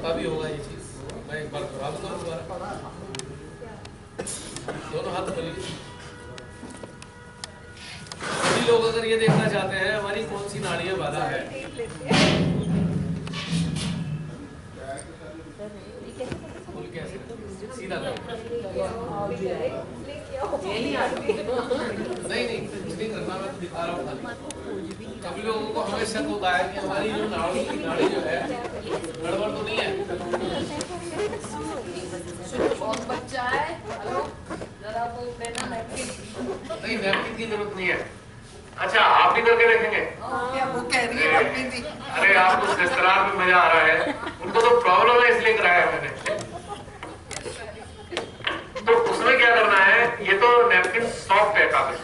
पता भी होगा ये चीज, मैं एक बार दोहरा दूंगा दोबारा। दोनों हाथ खोलिए। सभी लोग अगर ये देखना चाहते हैं हमारी कौन सी नाड़ियां बाधा है, कैसे सीधा नहीं नहीं कुछ नहीं करना, मैं तो दिखा रहा हूँ खाली। सभी लोगों को हमें शक होता है कि हमारी जो नाड़ी जो है गड़बड़ तो नहीं है। बहुत बच्चा है, हेलो जरा वो लेना नैपकिन। नहीं नैपकिन की जरूरत नहीं है। अच्छा आप भी करके देखेंगे? क्या वो कह रही है मम्मी जी? अरे आपको ससुराल में मजा आ रहा है, उनको तो प्रॉब्लम है इसलिए कराया मैंने। तो उसमें क्या करना है, ये तो नैपकिन सॉफ्ट है कागज,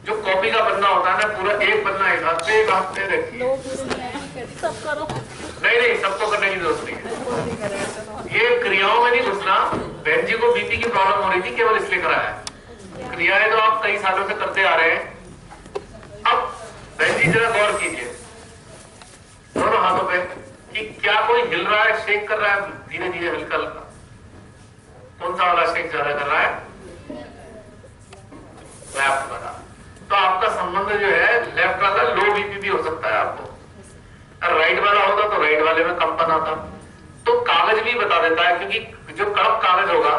जो कॉपी का पन्ना होता है ना पूरा एक पन्ना एक हाथ पे रखिए। सब करो। नहीं सबको करने की जरूरत नहीं है, ये क्रियाओं में नहीं घुसना। बहन जी को बीपी की प्रॉब्लम हो रही थी, केवल इसलिए कराया। क्रियाएं तो आप कई सालों से करते आ रहे हैं। अब बहन जी जरा गौर कीजिए दोनों हाथों पे कि क्या कोई हिल रहा है, शेक कर रहा है, धीरे धीरे हल्का हल्का। कौन सा वाला शेक ज्यादा कर रहा है? लेफ्ट वाला। तो आपका संबंध जो है लेफ्ट वाला, लो बीपी भी हो सकता है आपको। राइट वाला होता तो राइट वाले में कंपन आता। तो कागज भी बता देता है, क्योंकि जो कड़क कागज होगा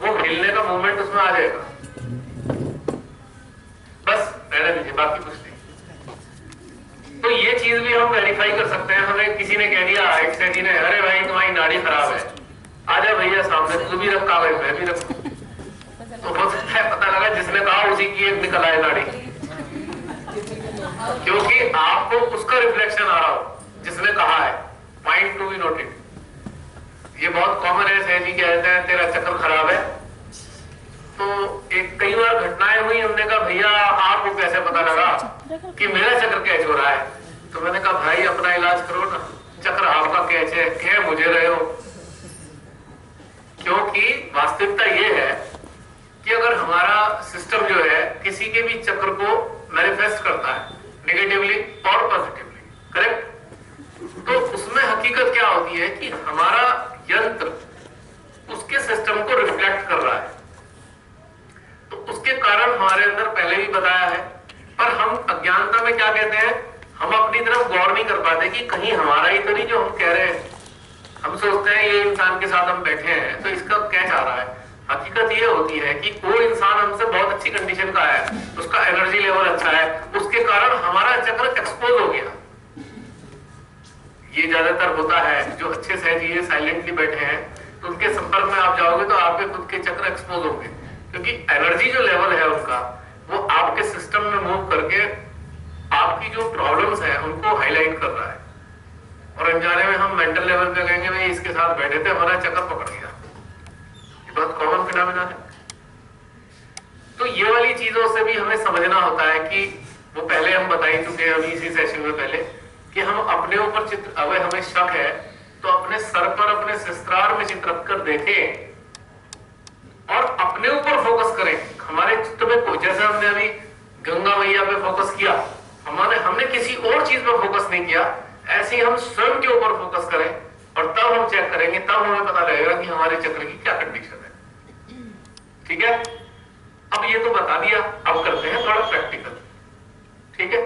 वो हिलने का मूवमेंट उसमें आ जाएगा। बस रहने दीजिए, बाकी कुछ नहीं। तो ये चीज भी हम वेरीफाई कर सकते हैं। हमें किसी ने कह दिया, एक्स जी ने, अरे भाई तुम्हारी नाड़ी खराब है, आजा भैया सामने, तू भी रख कागज, मैं भी रखूं। तो हो सकता है पता लगा जिसने कहा उसी की एक निकल आए नाड़ी, क्योंकि आपको उसका रिफ्लेक्शन आ रहा हो जिसने कहा है। Point to be noted. ये बहुत कॉमन है, सहजी कहते हैं तेरा चक्कर खराब है। तो एक कई बार घटनाएं हुई, हमने कहा भैया आपको कैसे पता लगा कि मेरा चक्र कैच हो रहा है? तो मैंने कहा भाई अपना इलाज करो ना, चक्र आपका कैच है, कह मुझे रहे हो। क्योंकि वास्तविकता ये है कि अगर हमारा सिस्टम जो है किसी के भी चक्र को मैनिफेस्ट करता है नेगेटिवली और पॉजिटिवली, करेक्ट? तो उसमें हकीकत क्या होती है कि हमारा यंत्र उसके सिस्टम को रिफ्लेक्ट कर रहा है। तो उसके कारण हमारे अंदर पहले भी बताया है, पर हम अज्ञानता में क्या कहते हैं, हम अपनी तरफ गौर नहीं कर पाते कि कहीं हमारा ही तो नहीं जो हम कह रहे हैं। हम सोचते हैं ये इंसान के साथ हम बैठे हैं तो इसका क्या चाह रहा है। हकीकत ये होती है कि कोई इंसान हमसे बहुत अच्छी कंडीशन का है, उसका एनर्जी लेवल अच्छा है, उसके कारण हमारा चक्र एक्सपोज हो गया। ये ज्यादातर होता है, जो अच्छे सहजी साइलेंटली बैठे हैं तो उनके संपर्क में आप जाओगे तो आपके खुद के चक्र एक्सपोज होंगे, क्योंकि एनर्जी जो लेवल है उनका वो आपके सिस्टम में मूव करके आपकी जो प्रॉब्लम्स है उनको हाईलाइट कर रहा है। और अनजाने में हम मेंटल लेवल पे कहेंगे भाई इसके साथ बैठे थे हमारा चक्कर पकड़ गया। ये बहुत कॉमन फिनोमेना है। तो ये वाली चीजों से भी हमें समझना होता है कि वो पहले हम बता ही चुके हैं अभी इसी सेशन में पहले कि हम अपने ऊपर चित्र, अगर हमें शक है तो अपने सर पर अपने सहस्त्रार में चित्र रख कर देखें और अपने ऊपर फोकस करें। हमारे चित्र में कोई, जैसे हमने अभी गंगा मैया पे फोकस किया, हमने किसी और चीज पे फोकस नहीं किया, ऐसे ही हम स्वयं के ऊपर फोकस करें और तब हम चेक करेंगे, तब हमें पता लगेगा कि हमारे चक्र की क्या कंडीशन है। ठीक है, अब ये तो बता दिया, अब करते हैं थोड़ा प्रैक्टिकल। ठीक है,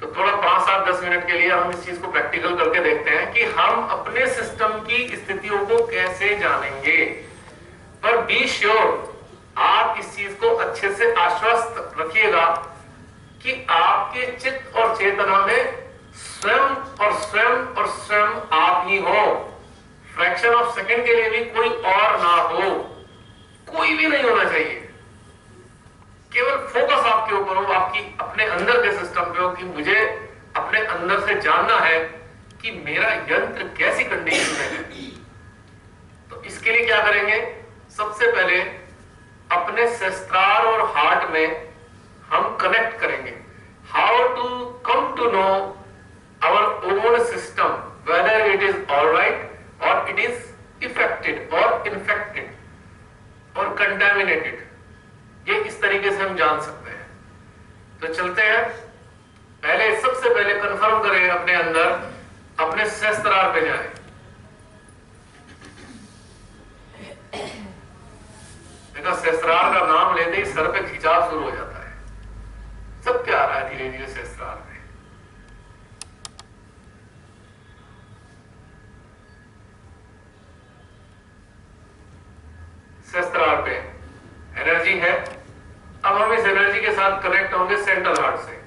तो थोड़ा 5-7-10 मिनट के लिए हम इस चीज को प्रैक्टिकल करके देखते हैं कि हम अपने सिस्टम की स्थितियों को कैसे जानेंगे। पर बी श्योर, आप इस चीज को अच्छे से आश्वस्त रखिएगा कि आपके चित्त और चेतना में स्वयं और स्वयं और स्वयं आप ही हो। फ्रैक्शन ऑफ सेकंड के लिए भी कोई और ना हो, कोई भी नहीं होना चाहिए। केवल फोकस आपके ऊपर हो, आपकी अपने अंदर के सिस्टम पे हो कि मुझे अपने अंदर से जानना है कि मेरा यंत्र कैसी कंडीशन में है। तो इसके लिए क्या करेंगे, सबसे पहले अपने सहस्त्रार और हार्ट में हम कनेक्ट करेंगे। How to come to know our own system, whether it is alright or it is affected or infected or contaminated. ये इस तरीके से हम जान सकते हैं। तो चलते हैं, पहले सबसे पहले कंफर्म करें अपने अंदर, अपने सहस्त्रार पे जाएं। इनका सहस्त्रार का नाम लेते ही सर पे खिंचाव शुरू हो जाता है। सब क्या आ रहा है धीरे धीरे सहस्त्रार में। सहस्त्रार पे एनर्जी है। अब हम इस एनर्जी के साथ कनेक्ट होंगे सेंट्रल हार्ट से।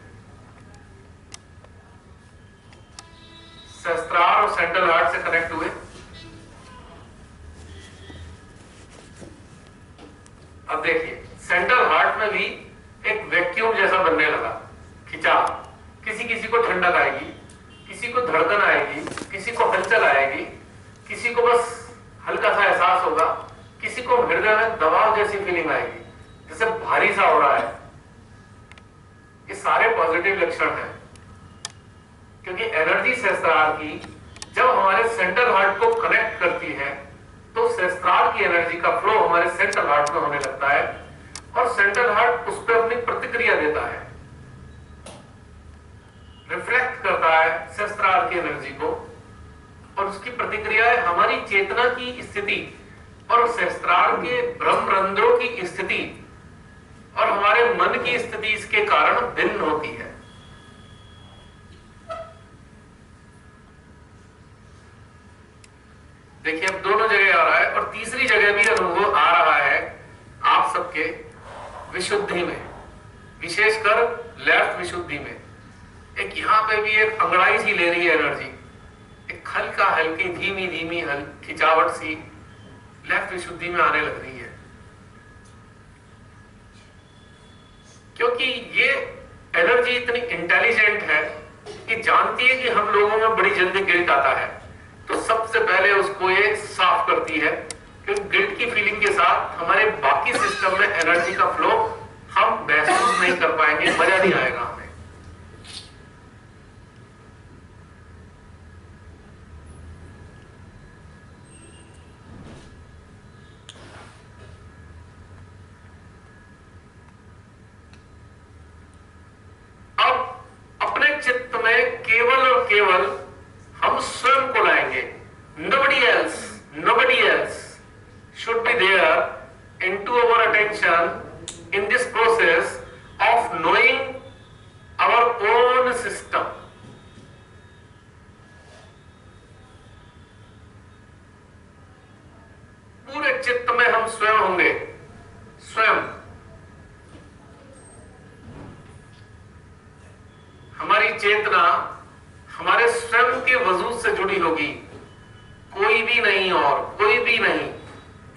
सहस्त्रार और सेंट्रल हार्ट से कनेक्ट हुए। अब देखिए सेंट्रल हार्ट में भी एक वैक्यूम जैसा बनने लगा, खिंचाव। किसी किसी को ठंडक आएगी, किसी को धड़कन आएगी, किसी को हलचल आएगी, किसी को बस हल्का सा एहसास होगा, किसी को हृदय में दबाव जैसी फीलिंग आएगी, जैसे भारी सा हो रहा है। ये सारे पॉजिटिव लक्षण हैं, क्योंकि एनर्जी सहस्त्रार की जब हमारे सेंट्रल हार्ट को कनेक्ट करती है तो सहस्त्रार की एनर्जी का फ्लो हमारे सेंट्रल हार्ट में होने लगता है और सेंट्रल हार्ट उस पर अपनी प्रतिक्रिया देता है, रिफ्लेक्ट करता है सहस्त्रार की एनर्जी को, और उसकी प्रतिक्रियाएं हमारी चेतना की स्थिति और सहस्त्रार के ब्रह्मरंध्रों की स्थिति और हमारे मन की स्थिति इसके कारण भिन्न होती है। देखिए अब दोनों जगह आ रहा है और तीसरी जगह भी अनुभव आ रहा है आप सबके विशुद्धि में, विशेषकर लेफ्ट विशुद्धि में। एक यहां पे भी एक अंगड़ाई सी ले रही है एनर्जी, एक हल्का हल्की धीमी धीमी खिंचावट सी लेफ्ट विशुद्धि में आने लग रही है, क्योंकि ये एनर्जी इतनी इंटेलिजेंट है कि जानती है कि हम लोगों में बड़ी जल्दी गिल्ट आता है, तो सबसे पहले उसको ये साफ करती है। क्योंकि गिल्ट की फीलिंग के साथ हमारे बाकी सिस्टम में एनर्जी का फ्लो हम महसूस नहीं कर पाएंगे, मजा नहीं आएगा हमें। चित्त में केवल और केवल हम स्वयं को लाएंगे। nobody else should be there into our attention in this process of knowing our own system. पूरे चित्त में हम स्वयं होंगे, स्वयं। हमारी चेतना हमारे स्वयं के वजूद से जुड़ी होगी, कोई भी नहीं और कोई भी नहीं।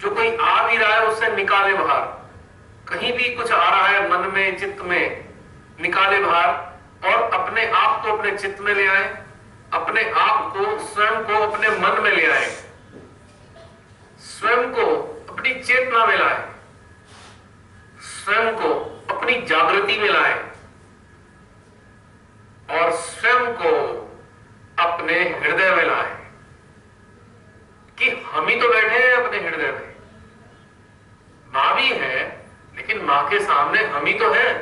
जो कोई आ भी रहा है उसे निकाले बाहर, कहीं भी कुछ आ रहा है मन में चित्त में, निकाले बाहर और अपने आप को अपने चित्त में ले आए, अपने आप को स्वयं को अपने मन में ले आए, स्वयं को अपनी चेतना में लाए, स्वयं को अपनी जागृति में लाए और स्वयं को अपने हृदय में लाए। कि हम ही तो बैठे हैं अपने हृदय में, मां भी है लेकिन मां के सामने हम ही तो हैं।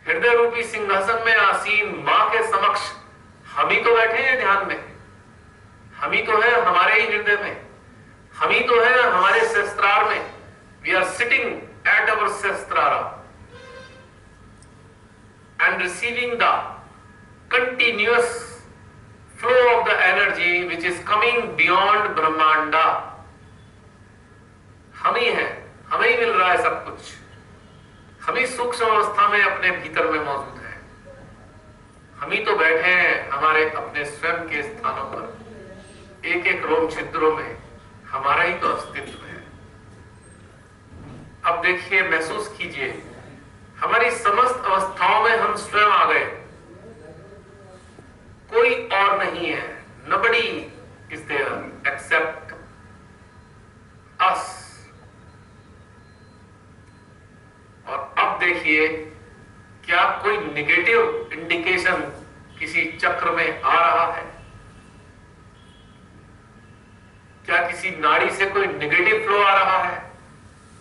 हृदय रूपी सिंहासन में आसीन मां के समक्ष हम ही तो बैठे हैं ध्यान में, हम ही तो हैं हमारे ही हृदय में, हम ही तो हैं हमारे सहस्त्रार में। We are sitting at our sahasrara and receiving the continuous flow of the energy which is coming beyond Brahmanda. हम ही हैं, हमें ही मिल रहा है सब कुछ, हम ही सूक्ष्म अवस्था में अपने भीतर में मौजूद है, हम ही तो बैठे हैं हमारे अपने स्वयं के स्थानों पर, एक एक रोम छिद्रों में हमारा ही तो अस्तित्व है। अब देखिए, महसूस कीजिए, हमारी समस्त अवस्थाओं में हम स्वयं आ गए, कोई और नहीं है। Nobody is there except us। और अब देखिए, क्या कोई निगेटिव इंडिकेशन किसी चक्र में आ रहा है? क्या किसी नाड़ी से कोई निगेटिव फ्लो आ रहा है?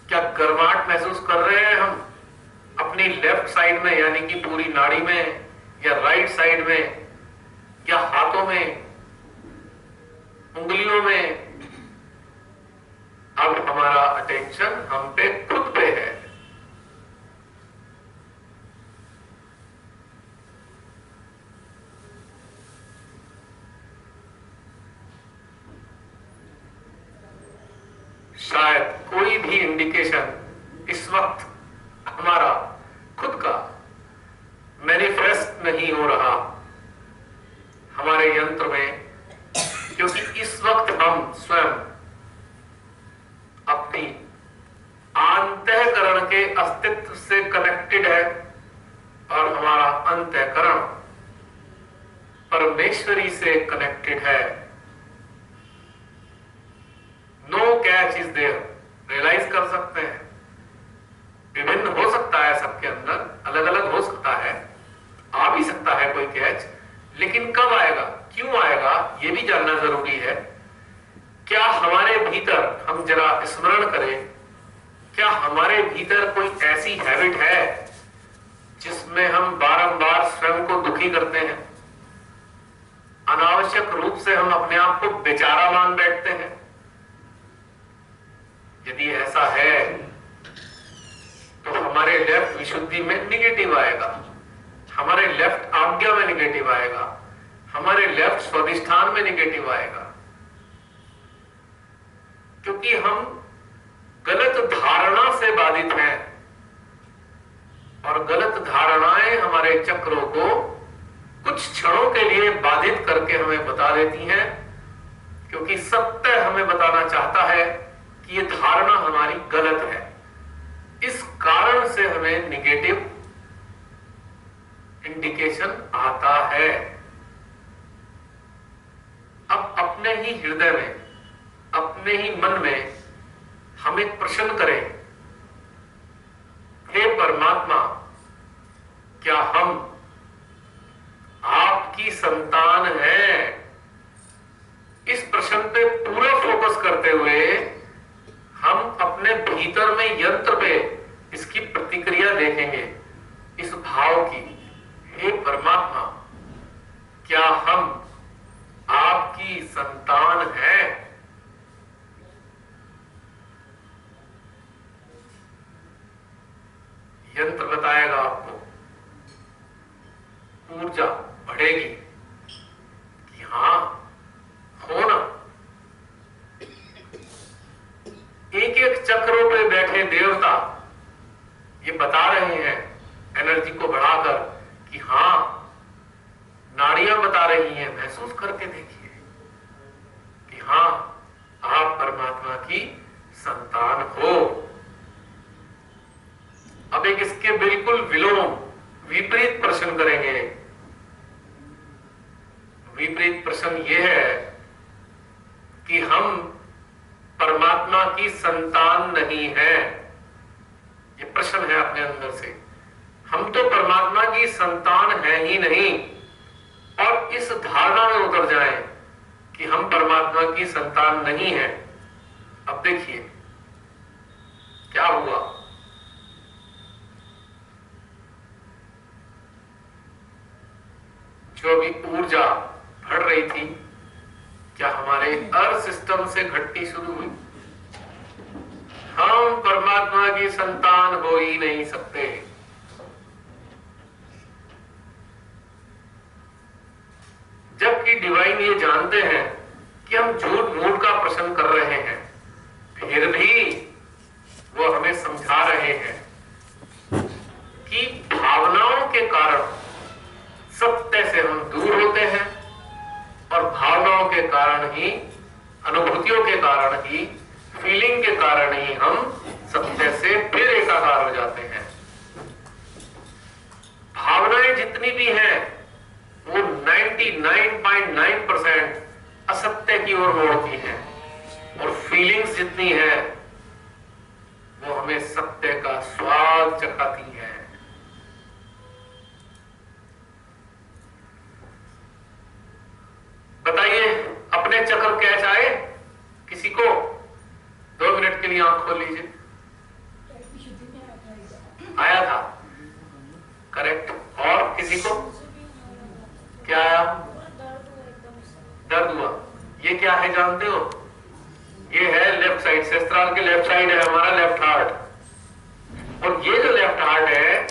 क्या गर्माहट महसूस कर रहे हैं हम अपनी लेफ्ट साइड में, यानी कि पूरी नाड़ी में, या राइट साइड में, या हाथों में, उंगलियों में? अब हमारा अटेंशन हम पे खुद पे है। शायद कोई भी इंडिकेशन इस वक्त हमारा खुद का मैनिफेस्ट नहीं हो रहा हमारे यंत्र में, क्योंकि इस वक्त हम स्वयं अपनी अंतःकरण के अस्तित्व से कनेक्टेड है और हमारा अंतःकरण परमेश्वरी से कनेक्टेड है। No catch is there, realise कर सकते हैं। विभिन्न हो सकता है, सबके अंदर अलग अलग हो सकता है, आ भी सकता है कोई कैच, लेकिन कब आएगा, क्यों आएगा, यह भी जानना जरूरी है। क्या हमारे भीतर, हम जरा स्मरण करें, क्या हमारे भीतर कोई ऐसी हैबिट है जिसमें हम बारंबार स्वयं को दुखी करते हैं? अनावश्यक रूप से हम अपने आप को बेचारा मान बैठते हैं। यदि ऐसा है तो हमारे लेफ्ट विशुद्धि में निगेटिव आएगा, हमारे लेफ्ट आज्ञा में निगेटिव आएगा, हमारे लेफ्ट स्वाधिष्ठान में निगेटिव आएगा, क्योंकि हम गलत धारणा से बाधित हैं और गलत धारणाएं हमारे चक्रों को कुछ क्षणों के लिए बाधित करके हमें बता देती हैं, क्योंकि सत्य हमें बताना चाहता है कि ये धारणा हमारी गलत है। इस कारण से हमें निगेटिव इंडिकेशन आता है। अब अपने ही हृदय में, अपने ही मन में हम एक प्रश्न करें, हे परमात्मा, क्या हम आपकी संतान हैं? इस प्रश्न पे पूरा फोकस करते हुए हम अपने भीतर में यंत्र पे इसकी प्रतिक्रिया देखेंगे, इस भाव की, हे परमात्मा, क्या हम आपकी संतान हैं? यंत्र बताएगा आपको, ऊर्जा बढ़ेगी कि हाँ हो ना। एक एक चक्रों पे बैठे देवता ये बता रहे हैं एनर्जी को बढ़ाकर कि हाँ, नाड़ियां बता रही हैं, महसूस करके देखिए कि हाँ, आप परमात्मा की संतान हो। अब एक इसके बिल्कुल विलोम विपरीत प्रश्न करेंगे। विपरीत प्रश्न यह है कि हम परमात्मा की संतान नहीं है। ये प्रश्न है अपने अंदर से, हम तो परमात्मा की संतान है ही नहीं, और इस धारणा में उतर जाएं कि हम परमात्मा की संतान नहीं है। अब देखिए क्या हुआ। जो अभी ऊर्जा बढ़ रही थी, क्या हमारे अर्थ सिस्टम से घटती शुरू हुई? हम परमात्मा की संतान हो ही नहीं सकते। जबकि डिवाइन ये जानते हैं कि हम झूठ मूठ का प्रश्न कर रहे हैं, फिर भी वो हमें समझा रहे हैं कि भावनाओं के कारण सत्य से हम दूर होते हैं, और भावनाओं के कारण ही, अनुभूतियों के कारण ही, फीलिंग के कारण ही हम सत्य से फिर एकाकार हो जाते हैं। भावनाएं जितनी भी हैं वो 99.9% असत्य की ओर मोड़ती हैं, और फीलिंग्स जितनी है वो हमें सत्य का स्वाद चखाती है। बताइए, अपने चक्र कैच आए किसी को? 2 मिनट के लिए आंख खोल लीजिए। आया था, करेक्ट। और किसी को क्या आया? दर्द हुआ। ये क्या है जानते हो? ये है लेफ्ट साइड, शस्त्र सहस्त्रार के लेफ्ट साइड है हमारा लेफ्ट हार्ट, और ये जो लेफ्ट हार्ट है,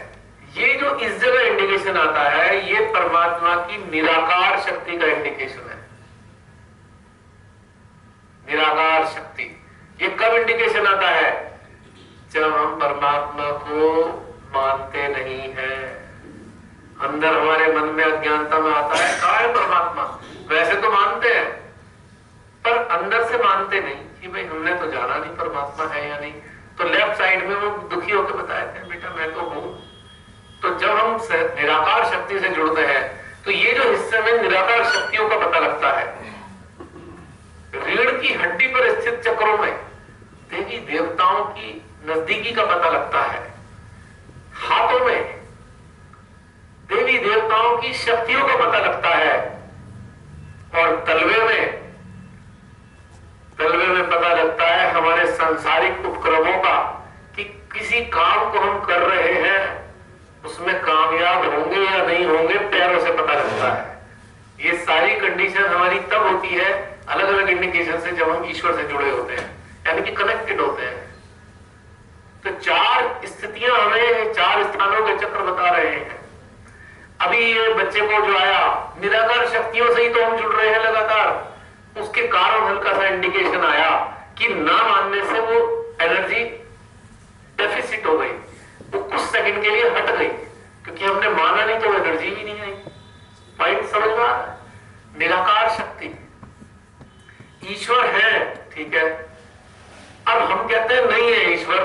ये जो इस जगह इंडिकेशन आता है, ये परमात्मा की निराकार शक्ति का इंडिकेशन है। निराकार शक्ति, ये कब इंडिकेशन आता है? जब हम परमात्मा को मानते नहीं है। अंदर हमारे मन में अज्ञानता में आता है, कहाँ है परमात्मा? वैसे तो मानते हैं पर अंदर से मानते नहीं कि भाई हमने तो जाना नहीं परमात्मा है या नहीं। तो लेफ्ट साइड में वो दुखी होकर बताए थे, बेटा मैं तो हूं। तो जब हम निराकार शक्ति से जुड़ते हैं तो ये जो हिस्से में निराकार शक्तियों का पता लगता है, रीढ़ की हड्डी पर स्थित चक्रों में देवी देवताओं की नजदीकी का पता लगता है, हाथों में देवी देवताओं की शक्तियों का पता लगता है, और तलवे में पता लगता है हमारे सांसारिक उपक्रमों का कि किसी काम को हम कर रहे हैं उसमें कामयाब होंगे या नहीं होंगे, पैरों से पता लगता है। ये सारी कंडीशन हमारी तब होती है अलग अलग इंडिकेशन से, जब हम ईश्वर से जुड़े होते हैं, यानी कि कनेक्टेड होते हैं। तो 4 स्थितियां हमें 4 स्थानों के चक्र बता रहे हैं। अभी ये बच्चे को जो आया, निराकार शक्तियों से ही तो हम जुड़ रहे हैं लगातार, उसके कारण हल्का सा इंडिकेशन आया कि ना मानने से वो एनर्जी डेफिसिट हो गई, वो कुछ सेकंड के लिए हट गई, क्योंकि हमने माना नहीं तो एनर्जी भी नहीं आई। पॉइंट समझ में आ रहा है? निराकार शक्ति ईश्वर है, ठीक है। अब हम कहते हैं नहीं है ईश्वर,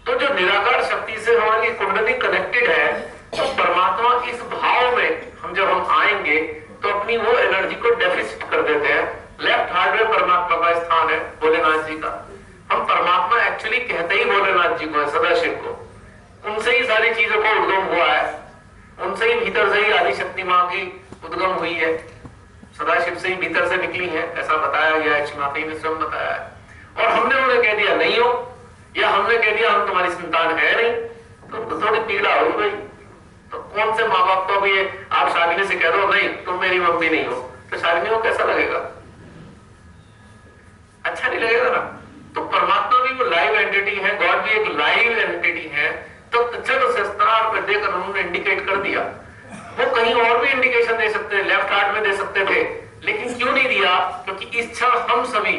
तो जो निराकार शक्ति से हमारी कुंडली कनेक्टेड है, तो परमात्मा की इस भाव में जब हम आएंगे तो अपनी वो एनर्जी को डेफिसिट कर देते हैं। लेफ्ट हार्ट में परमात्मा का स्थान है, भोलेनाथ जी का। हम परमात्मा एक्चुअली कहते ही भोलेनाथ जी को है, सदाशिव को। उनसे ही सारी चीजों का उद्गम हुआ है, उनसे ही भीतर से ही आदि शक्ति मां की उद्गम हुई है, सदाशिव से ही भीतर से निकली है, ऐसा बताया गया है, माता ने स्वयं बताया है। और हमने उन्हें कह दिया नहीं हो, या हमने कह दिया हम तुम्हारी संतान है नहीं, तो उनको थोड़ी पीड़ा हो गई। तो कौन से माँ बाप को भी आप शालिनी से कह दो नहीं तुम मेरी मम्मी नहीं हो, तो शालिनी को कैसा लगेगा? अच्छा नहीं लगेगा ना। तो परमात्मा भी वो लाइव एंटिटी है, गॉड भी एक लाइव एंटिटी है। तो चलो शस्त्रार पर देकर उन्होंने इंडिकेट कर दिया। वो कहीं और भी इंडिकेशन दे सकते थे, लेफ्ट हार्ट में दे सकते थे, लेकिन क्यों नहीं दिया? क्योंकि इस क्षण हम सभी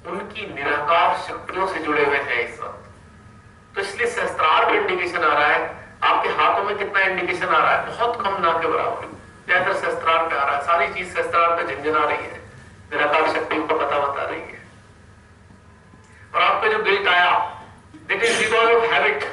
उनकी निराकार शक्तियों से जुड़े हुए हैं इस वक्त। तो इसलिए शस्त्रार पर इंडिकेशन आ रहा है। आपके हाथों में कितना इंडिकेशन आ रहा है? बहुत कम, ना के बराबर। ज्यादातर शस्त्रार पे आ रहा है, सारी चीज शस्त्रार पे झंझना रही है, निराकार शक्तियों का पता बता रही है। और आप पे जो गिल्ट आया, that is because of habit.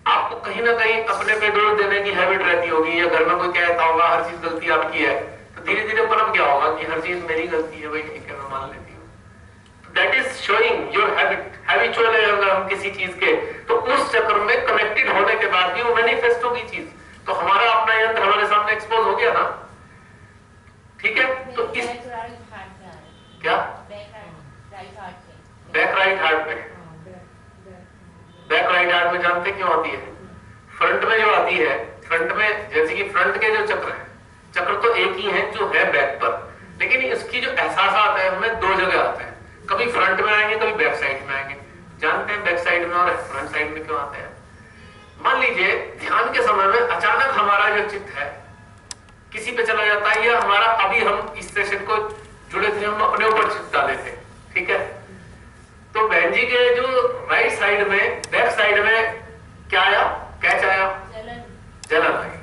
आपको कहीं ना कहीं अपने पे दोष देने की हैबिट रहती होगी, या घर में कोई कहता होगा हर चीज गलती आपकी है, तो धीरे धीरे पनप क्या होगा कि हर चीज मेरी गलती है, भाई ठीक है मैं मान लेती हूँ। That is showing your habit. Habitual है अगर हम किसी चीज के, तो उस चक्र में कनेक्टेड होने के बाद भी वो मैनिफेस्ट होगी चीज। तो हमारा अपना यंत्र हमारे सामने एक्सपोज हो गया ना, ठीक है। तो इस क्या बैक राइट हार्ट में, बैक राइट हार्ट में जानते क्यों आती है? फ्रंट में जो आती है, फ्रंट में जैसे कि फ्रंट के जो चक्र है, चक्र तो एक ही है जो है बैक पर, लेकिन इसकी जो एहसास आता है हमें 2 जगह आता है। कभी फ्रंट में आएंगे, कभी बैक साइड में आएंगे। जानते हैं बैक साइड में और फ्रंट साइड में क्यों आते हैं? मान लीजिए ध्यान के समय में अचानक हमारा जो चित्त है किसी पे चला जाता है, या हमारा अभी हम इस सेशन को जुड़े थे, हम अपने ऊपर चित्त डाले थे, ठीक है। तो बहन जी के जो राइट साइड में, बैक साइड में क्या आया? कैच आया, जलन आई।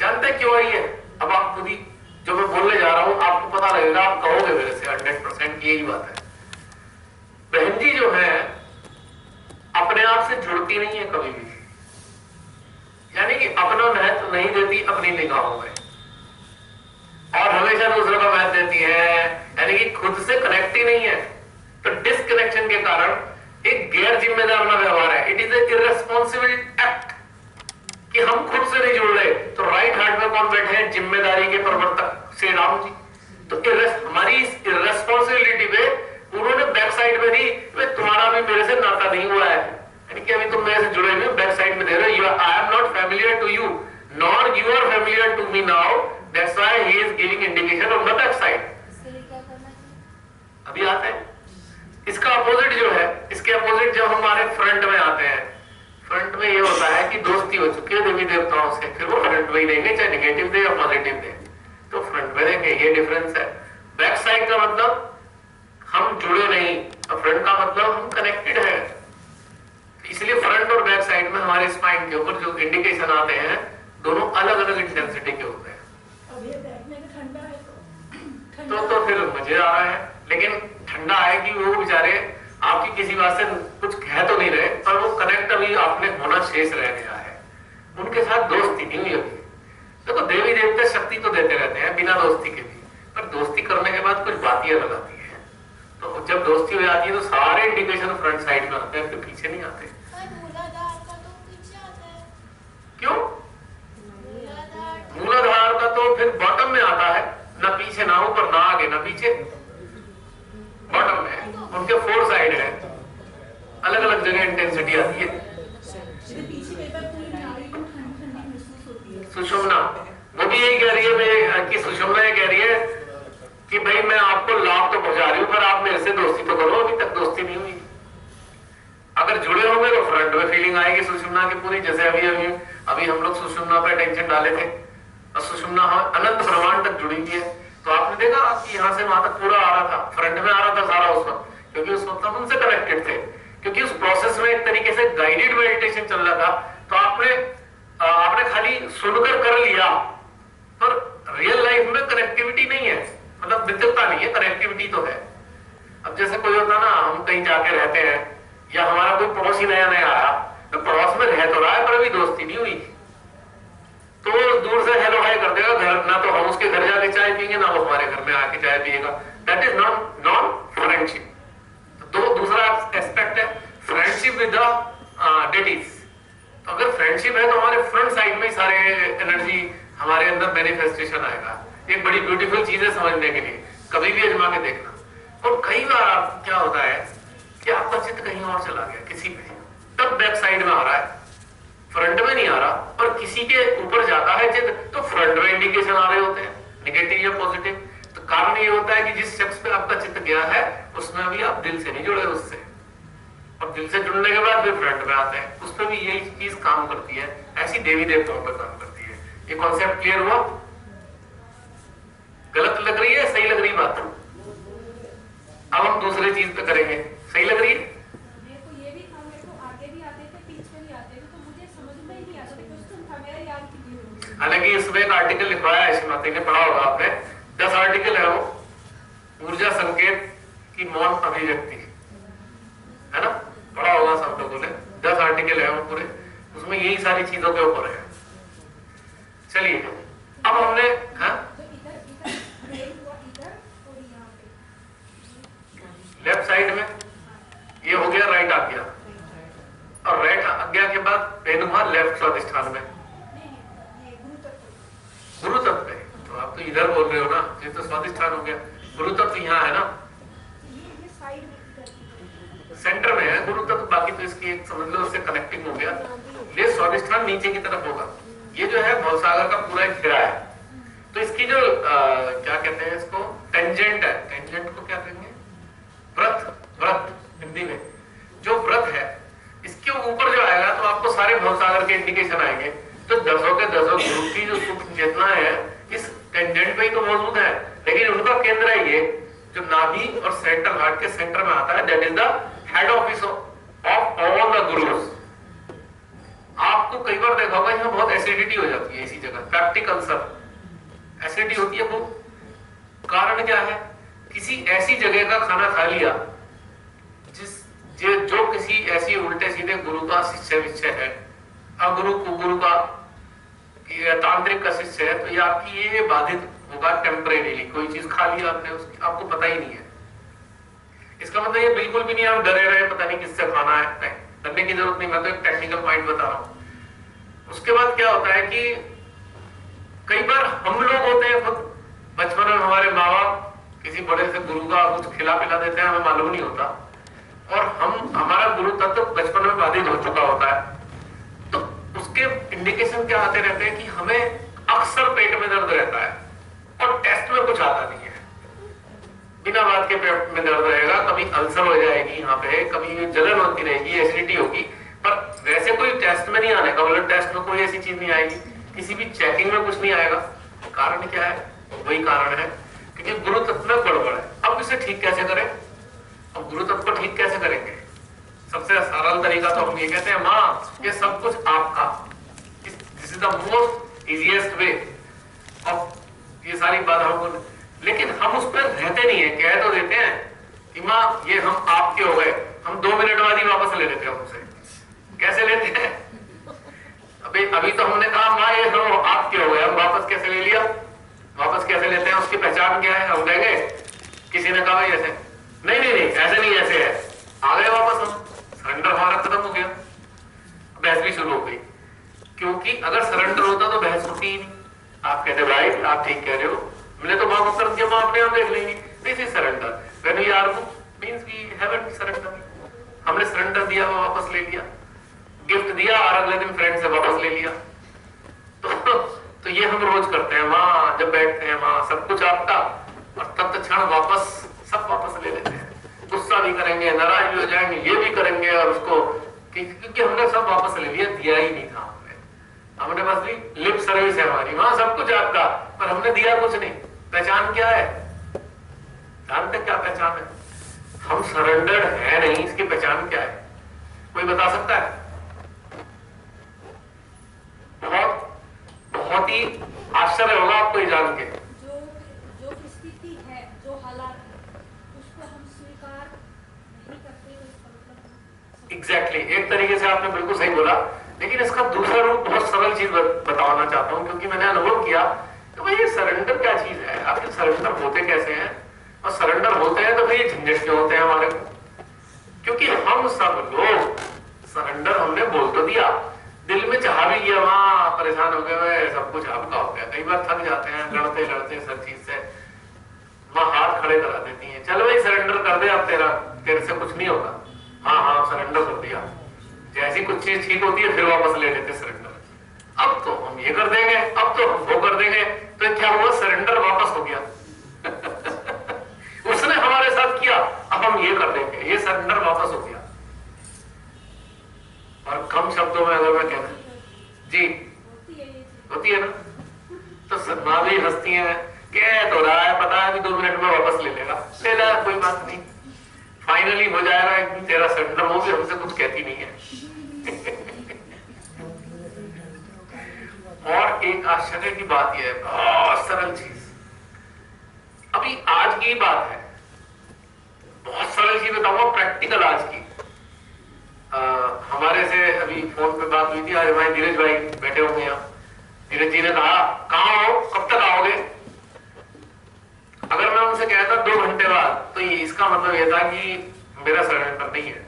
जानते क्यों आई है? अब आप खुद ही, जो मैं बोलने जा रहा हूं आपको पता लगेगा, आप कहोगे मेरे से 100% यही बात है। बहन जी जो है अपने आप से जुड़ती नहीं है कभी भी, यानी कि अपना महत्व नहीं देती अपनी निगाहों में, और हमेशा दूसरों का महत्व देती है, यानी कि खुद से कनेक्ट ही नहीं है। तो डिस्कनेक्शन के कारण एक गैर जिम्मेदार ना व्यवहार है। It is a irresponsible act कि हम खुद से नहीं जुड़ रहे। तो राइट हार्ट में कौन बैठे हैं? जिम्मेदारी के प्रवर्तक श्री राम जी। तो हमारी इस इररेस्पॉन्सिबिलिटी पे उन्होंने बैक साइड में दी, तुम्हारा भी मेरे से नाता नहीं हुआ है, यानी कि अभी तुम मेरे से जुड़े हुए बैक साइड में दे रहे हो। I am not familiar to you, nor you are familiar to me now, that's why he is giving indication on the back side. अभी आता है इसका अपोजिट जो है, इसके अपोजिट जब हमारे फ्रंट में आते हैं, फ्रंट में ये होता है कि दोस्ती हो चुकी है देवी देवताओं से, फिर वो फ्रंट में ही देंगे, चाहे नेगेटिव दे या पॉजिटिव दे, तो फ्रंट में देंगे। ये डिफरेंस है। बैक साइड का मतलब हम जुड़े नहीं, और फ्रंट का मतलब हम कनेक्टेड है। इसलिए फ्रंट और बैक साइड में हमारे स्पाइन के ऊपर जो इंडिकेशन आते हैं, दोनों अलग अलग इंटेंसिटी के होते हैं। अब ये बैठने का ठंडा है तो फिर मजे आ रहा है, लेकिन ठंडा है कि वो बेचारे आपकी किसी बात से कुछ कह तो नहीं रहे, पर वो कनेक्ट अभी आपने होना शेष रह गया है, उनके साथ दोस्ती नहीं हुई अभी। देखो देवी देवता शक्ति तो देते रहते हैं बिना दोस्ती के भी, पर दोस्ती करने के बाद कुछ बातें अलग आती है। तो जब दोस्ती हो जाती है तो सारे इंडिकेशन फ्रंट साइड में आते हैं, फिर पीछे नहीं आते। क्यों? मूलाधार का तो फिर बॉटम में आता है, ना पीछे ना ऊपर, ना आगे ना पीछे, बॉटम में। उनके 4 साइड है, अलग अलग जगह इंटेंसिटी आती है। सुषुम्ना वो भी यही कह रही है कि सुषुम्ना ये कह रही है कि भाई मैं आपको लाभ तो पहुंचा रही हूं, पर आप मेरे से दोस्ती तो करो। अभी तक दोस्ती नहीं हुई। अगर जुड़े होंगे तो फ्रंट में फीलिंग आएगी सुषुम्ना की पूरी, जैसे अभी हम लोग सुषुम्ना पे अटेंशन डाले थे, और सुषुम्ना अनंत ब्रह्मांड तक जुड़ी हुई है। तो आपने देखा कि यहाँ से वहां तक पूरा आ रहा था, फ्रंट में आ रहा था सारा उस वक्त, क्योंकि उस वक्त हम उनसे कनेक्टेड थे, क्योंकि उस प्रोसेस में एक तरीके से गाइडेड मेडिटेशन चल रहा था। तो आपने खाली सुनकर कर लिया, पर रियल लाइफ में कनेक्टिविटी नहीं है, मतलब मित्रता नहीं है, कनेक्टिविटी तो है। अब जैसे कोई होता ना, हम कहीं जाके रहते हैं, या हमारा कोई पड़ोसी नया नया आया, तो पड़ोस में रह तो रहा है पर अभी दोस्ती नहीं हुई, तो दूर से हेलो हाय कर देगा। घर ना तो हम उसके घर जाके चाय पियेंगे, ना वो हमारे घर में आके चाय पिएगा। That is non friendship. तो दूसरा एस्पेक्ट है फ्रेंडशिप विद द डेटीज। तो अगर फ्रेंडशिप है तो हमारे फ्रंट साइड में सारे एनर्जी हमारे अंदर मैनिफेस्टेशन आएगा। एक बड़ी ब्यूटीफुल चीज है समझने के लिए, कभी भी आजमा के देखना। और कई बार क्या होता है कि आपका चित्त कहीं और चला गया किसी पे, तब बैक साइड में आ रहा है, फ्रंट में नहीं आ रहा, और किसी के ऊपर जाता है चित्त, तो फ्रंट में इंडिकेशन आ रहे होते हैं, नेगेटिव या पॉजिटिव। तो कारण ये होता है कि जिस शख्स पे आपका चित्त गया है, उसमें अभी आप दिल से नहीं जुड़े उससे, और दिल से जुड़ने के बाद फिर फ्रंट में आते हैं, उस पर भी यही चीज काम करती है। ऐसी देवी देवताओं पर काम करती है। ये कॉन्सेप्ट क्लियर हुआ? गलत लग रही है, सही लग रही बात? अब हम दूसरे चीज पे करेंगे। सही लग रही है? हालांकि इसमें एक आर्टिकल लिखवाया है, श्रीमती ने पढ़ा होगा आपने, 10 आर्टिकल है वो, ऊर्जा संकेत की मौन अभिव्यक्ति, है ना? पढ़ा होगा सब लोगों ने। 10 आर्टिकल है वो पूरे, उसमें यही सारी चीजों के ऊपर है। चलिए अब हमने लेफ्ट साइड में ये हो गया, राइट आ गया, और राइट आ गया के बाद पेन हुआ लेफ्ट स्वादिष्ठान में, गुरु तत्व है। तो आप तो इधर बोल रहे हो ना, ये तो स्वादिष्ठान हो गया। गुरु तत्व यहाँ है ना, सेंटर में है गुरु तत्व, बाकी तो इसकी एक समझ लो उससे कनेक्टिंग हो गया। ये स्वादिष्ठान नीचे की तरफ होगा। ये जो है भवसागर का पूरा एक घेरा है। तो इसकी जो क्या कहते हैं इसको, टेंजेंट है। टेंजेंट को क्या कहेंगे? व्रत। व्रत हिंदी में जो व्रत है, इसके ऊपर जो आएगा तो आपको सारे भवसागर के इंडिकेशन आएंगे। तो 10 के 10 गुरु की जो सूक्ष्म चेतना है इस टेंजेंट में ही तो मौजूद है, लेकिन उनका केंद्र है ये जो नाभि और सेंटर हार्ट के सेंटर में आता है। That is the head office of all the gurus. आपको कई बार देखा होगा यहाँ बहुत एसिडिटी हो जाती है इसी जगह, पैप्टिक अल्सर एसिडिटी होती है। वो कारण क्या है? किसी ऐसी जगह का खाना खा लिया जो किसी ऐसी उल्टे सीधे गुरु का शिष्य विषय है, अगुरु कुगुरु का तांत्रिक का शिष्य है, तो ये आपकी ये बाधित होगा टेम्परेरीली। कोई चीज खा लिया आपने, उसकी आपको पता ही नहीं है। इसका मतलब ये बिल्कुल भी नहीं आप डरे रहे पता नहीं किससे खाना है, नहीं, डरने की जरूरत नहीं। मैं तो एक टेक्निकल पॉइंट बता रहा हूं। उसके बाद क्या होता है कि कई बार हम लोग होते हैं खुद बचपन में, हमारे माँ बाप किसी बड़े से गुरु का कुछ खिला पिला देते हैं, हमें मालूम नहीं होता, और हमारा गुरु तत्व बचपन में बाधित हो चुका होता है। तो उसके इंडिकेशन क्या आते रहते हैं कि हमें अक्सर पेट में दर्द रहता है और टेस्ट में कुछ आता नहीं है, बिना बात के के पेट में दर्द रहेगा, कभी अल्सर हो जाएगी, यहाँ पे कभी जलन होती रहेगी, एसिडिटी होगी, पर वैसे कोई टेस्ट में नहीं आने का, ब्लड टेस्ट में कोई ऐसी चीज नहीं आएगी, किसी भी चेकिंग में कुछ नहीं आएगा। कारण क्या है? वही कारण है क्योंकि गुरु तत्व में गड़बड़ है। अब इसे ठीक कैसे करें? अब गुरु तत्व को ठीक कैसे करेंगे? सबसे सरल तरीका तो हम ये कहते हैं, माँ ये सब कुछ आपका, this is the most easiest way of ये सारी बाधाओं को। लेकिन हम उस पर रहते नहीं है, कह तो देते हैं कि माँ ये हम आपके हो गए, हम 2 मिनट बाद ही वापस ले लेते हैं उनसे। कैसे लेते हैं? अभी तो हमने कहा माँ ये हम आपके हो गए, हम वापस कैसे ले लिया? वापस कैसे लेते हैं? उसकी पहचान क्या है? हम कहेंगे, किसी ने कहा भाई ऐसे नहीं नहीं नहीं ऐसे नहीं ऐसे है, आ गए वापस, हम सरेंडर हमारा खत्म हो गया, बहस भी शुरू हो गई। क्योंकि अगर सरेंडर होता तो बहस होती ही नहीं। आप कहते भाई आप ठीक कह रहे हो, मैंने तो माफ कर दिया, माँ अपने आप देख लेंगे। This is surrender, when we are means we haven't surrender. हमने सरेंडर दिया, वो वापस ले लिया, गिफ्ट दिया और अगले दिन फ्रेंड से वापस ले लिया। तो ये हम रोज करते हैं, माँ जब बैठते हैं, माँ सब कुछ आपका, और तत्क्षण वापस सब वापस ले लेते हैं। गुस्सा भी करेंगे, नाराज भी हो जाएंगे, ये भी करेंगे, और उसको क्योंकि हमने सब वापस ले लिया, दिया ही नहीं था हमने बस ली लिप सर्विस है हमारी, वहां सब कुछ आपका, पर हमने दिया कुछ नहीं। पहचान क्या है? जानते क्या पहचान है? हम सरेंडर्ड है नहीं, इसकी पहचान क्या है? कोई बता सकता है? बहुत ही आश्चर्य होगा आपको ये जान के। जो स्थिति है, जो हालात है, उसको हम स्वीकार नहीं करते, इसका मतलब एग्जैक्टली एक तरीके से आपने बिल्कुल सही बोला। लेकिन इसका दूसरा रूप बहुत सरल चीज बताना चाहता हूं, क्योंकि मैंने अनुभव किया कि भाई ये सरेंडर क्या चीज है, आखिर सरेंडर होते कैसे हैं, और सरेंडर होते हैं तो भाई ये झंझट क्यों होते हैं हमारे को? क्योंकि हम सब लोग सरेंडर हमने बोल तो दिया, दिल में चाह भी लिया, वहां परेशान हो गए, सब कुछ आपका हो गया। कई बार थक जाते हैं लड़ते लड़ते सब चीज से, वहां हाथ खड़े करा देती है, चलो भाई सरेंडर कर दे, अब तेरे से कुछ नहीं होगा। हाँ हाँ सरेंडर कर दिया, जैसी कुछ चीज ठीक होती है फिर वापस ले लेते सरेंडर। अब तो हम ये कर देंगे, अब तो हम वो कर देंगे, तो क्या हुआ? सरेंडर वापस हो गया। उसने हमारे साथ किया, अब हम ये कर देंगे, ये सरेंडर वापस हो गया। और कम शब्दों में अगर मैं कहना जी होती है ना, तो माँ भी हंसती है, कह तो रहा है, पता है कि 2 मिनट में वापस ले लेगा, ले ला कोई बात नहीं, फाइनली हो जाएगा एक दिन तेरा सरेंडर, वो भी हमसे कुछ कहती नहीं है। और एक आश्चर्य की बात यह है, बहुत सरल चीज, अभी आज की बात है, बहुत सरल चीज बताऊंगा, प्रैक्टिकल आज की। हमारे से अभी फोन पे बात हुई थी, आज हमारे धीरज भाई बैठे होंगे यहाँ। धीरज जी ने कहा कहाँ हो, कब तक आओगे? अगर मैं उनसे कहता 2 घंटे बाद, तो ये इसका मतलब ये था कि मेरा सरेंडर नहीं है।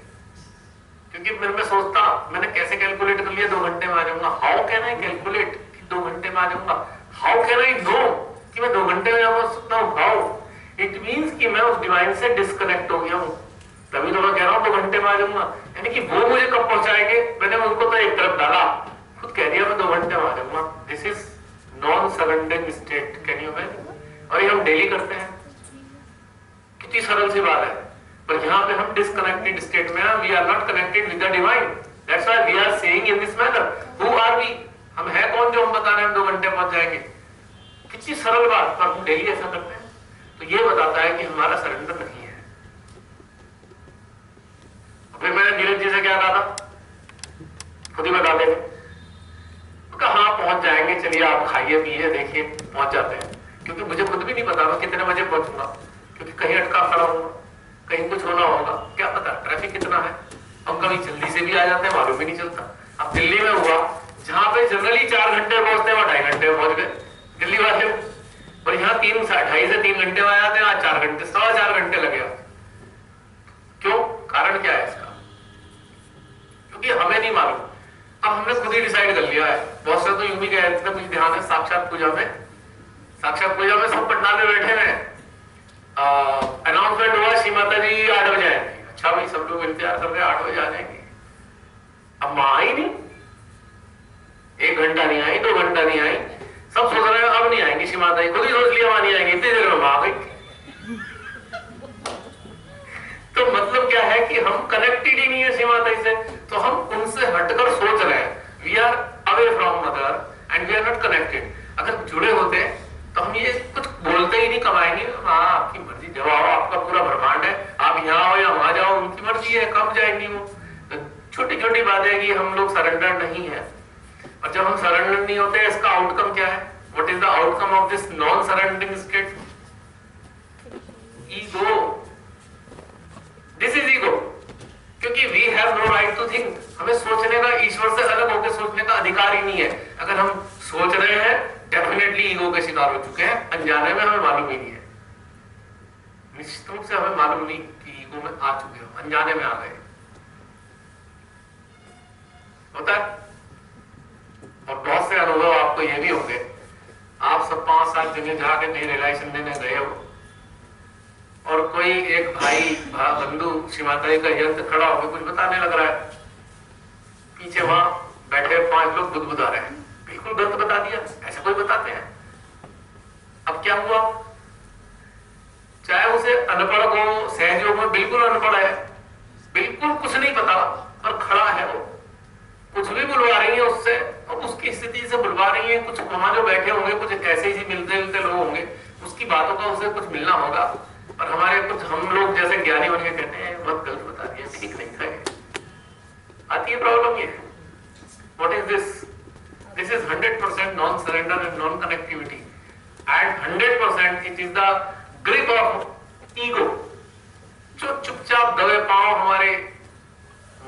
क्योंकि मैं सोचता, मैंने कैसे कैलकुलेट कर लिया 2 घंटे में आ जाऊंगा। हाउ कैन आई कैलकुलेट कि 2 घंटे में आ जाऊंगा? हाउ कैन आई नो कि मैं 2 घंटे में आ सकता हूँ? हाउ? इट मीन्स कि मैं उस डिवाइन से डिस्कनेक्ट हो गया हूँ, तभी तो मैं कह रहा हूँ 2 घंटे में आ जाऊंगा। यानी कि वो मुझे कब पहुंचाएंगे? मैंने उनको तो एक तरफ डाला, खुद कह दिया मैं 2 घंटे में आ जाऊंगा। This is non surrendering state, can you imagine? और ये हम डेली करते हैं, कितनी सरल सी बात है, पर यहाँ पे हम डिस्कनेक्टेड स्टेट में हैं, we are not connected with the divine, that's why we are saying in this manner, who are we? हम है कौन जो हम बता रहे हैं हम 2 घंटे पहुंच जाएंगे? कितनी सरल बात, पर हम डेली ऐसा करते हैं। तो ये बताता है कि हमारा सरेंडर नहीं है। फिर मैंने धीरज जी से क्या कहा था, खुद ही बता देंगे, तो कहा हाँ पहुंच जाएंगे, चलिए आप खाइए पिए, देखिए पहुंच जाते हैं। क्योंकि मुझे खुद भी नहीं पता मैं कितने बजे पहुंचूंगा, क्योंकि कहीं अटका खड़ा होगा, कहीं कुछ होना होगा, क्या पता ट्रैफिक कितना है। हम कभी जल्दी से भी आ जाते हैं, मालूम भी नहीं चलता। अब दिल्ली में हुआ, जहां पे जनरली 4 घंटे पहुंचते हैं, 2.5 घंटे में पहुंच गए दिल्ली वाले, और यहाँ 2.5 से 3 घंटे में आ जाते हैं, आज 4 घंटे, 4.25 घंटे लगे। क्यों? कारण क्या है इसका? क्योंकि हमें नहीं मालूम। अब हमने खुद ही डिसाइड कर लिया है। बहुत से तो यूं भी कह रहे, मुझे ध्यान है साक्षात पूजा में सब पटना में बैठे हैं, अनाउंसमेंट हुआ श्री माता जी 8 बजे आएंगे। अच्छा भाई सब लोग इंतजार कर रहे हैं, 8 बजे आ जाएंगे। अब माँ आई नहीं, 1 घंटा नहीं आई, 2 घंटा नहीं आई, सब सोच रहे हैं अब नहीं आएंगे श्री माता जी, खुद ही सोच लिया वहां नहीं आएंगे, इतनी देर में माँ आ गई। इसका मतलब क्या है कि हम कनेक्टेड ही नहीं है सीमा तय से, तो हम उनसे हटकर सोच रहे हैं, we are away from mother and we are not connected. अगर जुड़े होते तो हम ये कुछ बोलते ही नहीं, कमाएंगे, हाँ आपकी मर्जी, जब आओ, आपका पूरा ब्रह्मांड है, आप यहाँ आओ या वहां जाओ, उनकी मर्जी है, कब जाएंगी वो। तो छोटी छोटी बातें कि हम लोग सरेंडर नहीं है, और जब हम सरेंडर नहीं होते इसका आउटकम क्या है? What is the outcome of this non surrendering state? Ego, this is ego. क्योंकि we have no right to think, हमें सोचने का, ईश्वर से अलग होकर सोचने का अधिकार ही नहीं है। अगर हम सोच रहे हैं डेफिनेटली ईगो के शिकार हो चुके हैं, अनजाने में हमें मालूम ही नहीं है। निश्चित रूप से हमें मालूम नहीं कि ईगो में आ चुके हो, अनजाने में आ गए, होता है। और बहुत से अनुभव आपको ये भी होंगे, आप सब 5-7 जगह जाके कहीं रिलेशन देने गए हो और कोई एक भाई बंधु श्रीमाता का यंत्र खड़ा होकर कुछ बताने लग रहा है, पीछे वहां बैठे 5 लोग बुदबुदा रहे हैं, बिल्कुल गलत बता दिया, ऐसे कोई बताते हैं। अब क्या हुआ? चाहे उसे अनपढ़ को, सहयोग में बिल्कुल अनपढ़ है, बिल्कुल कुछ नहीं पता, पर खड़ा है वो, कुछ भी बुलवा रही है उससे, और उसकी स्थिति से बुलवा रही है। कुछ वहां जो बैठे होंगे कुछ ऐसे ही मिलते मिलते लोग होंगे, उसकी बातों का उसे कुछ मिलना होगा, पर हमारे कुछ हम लोग जैसे ज्ञानी बन के कहते हैं बहुत गलत बता दिया, ठीक नहीं था। आती है प्रॉब्लम ये। What is this? This is 100% non surrender and non connectivity, and 100% it is the grip of ego, जो चुपचाप दबे पांव हमारे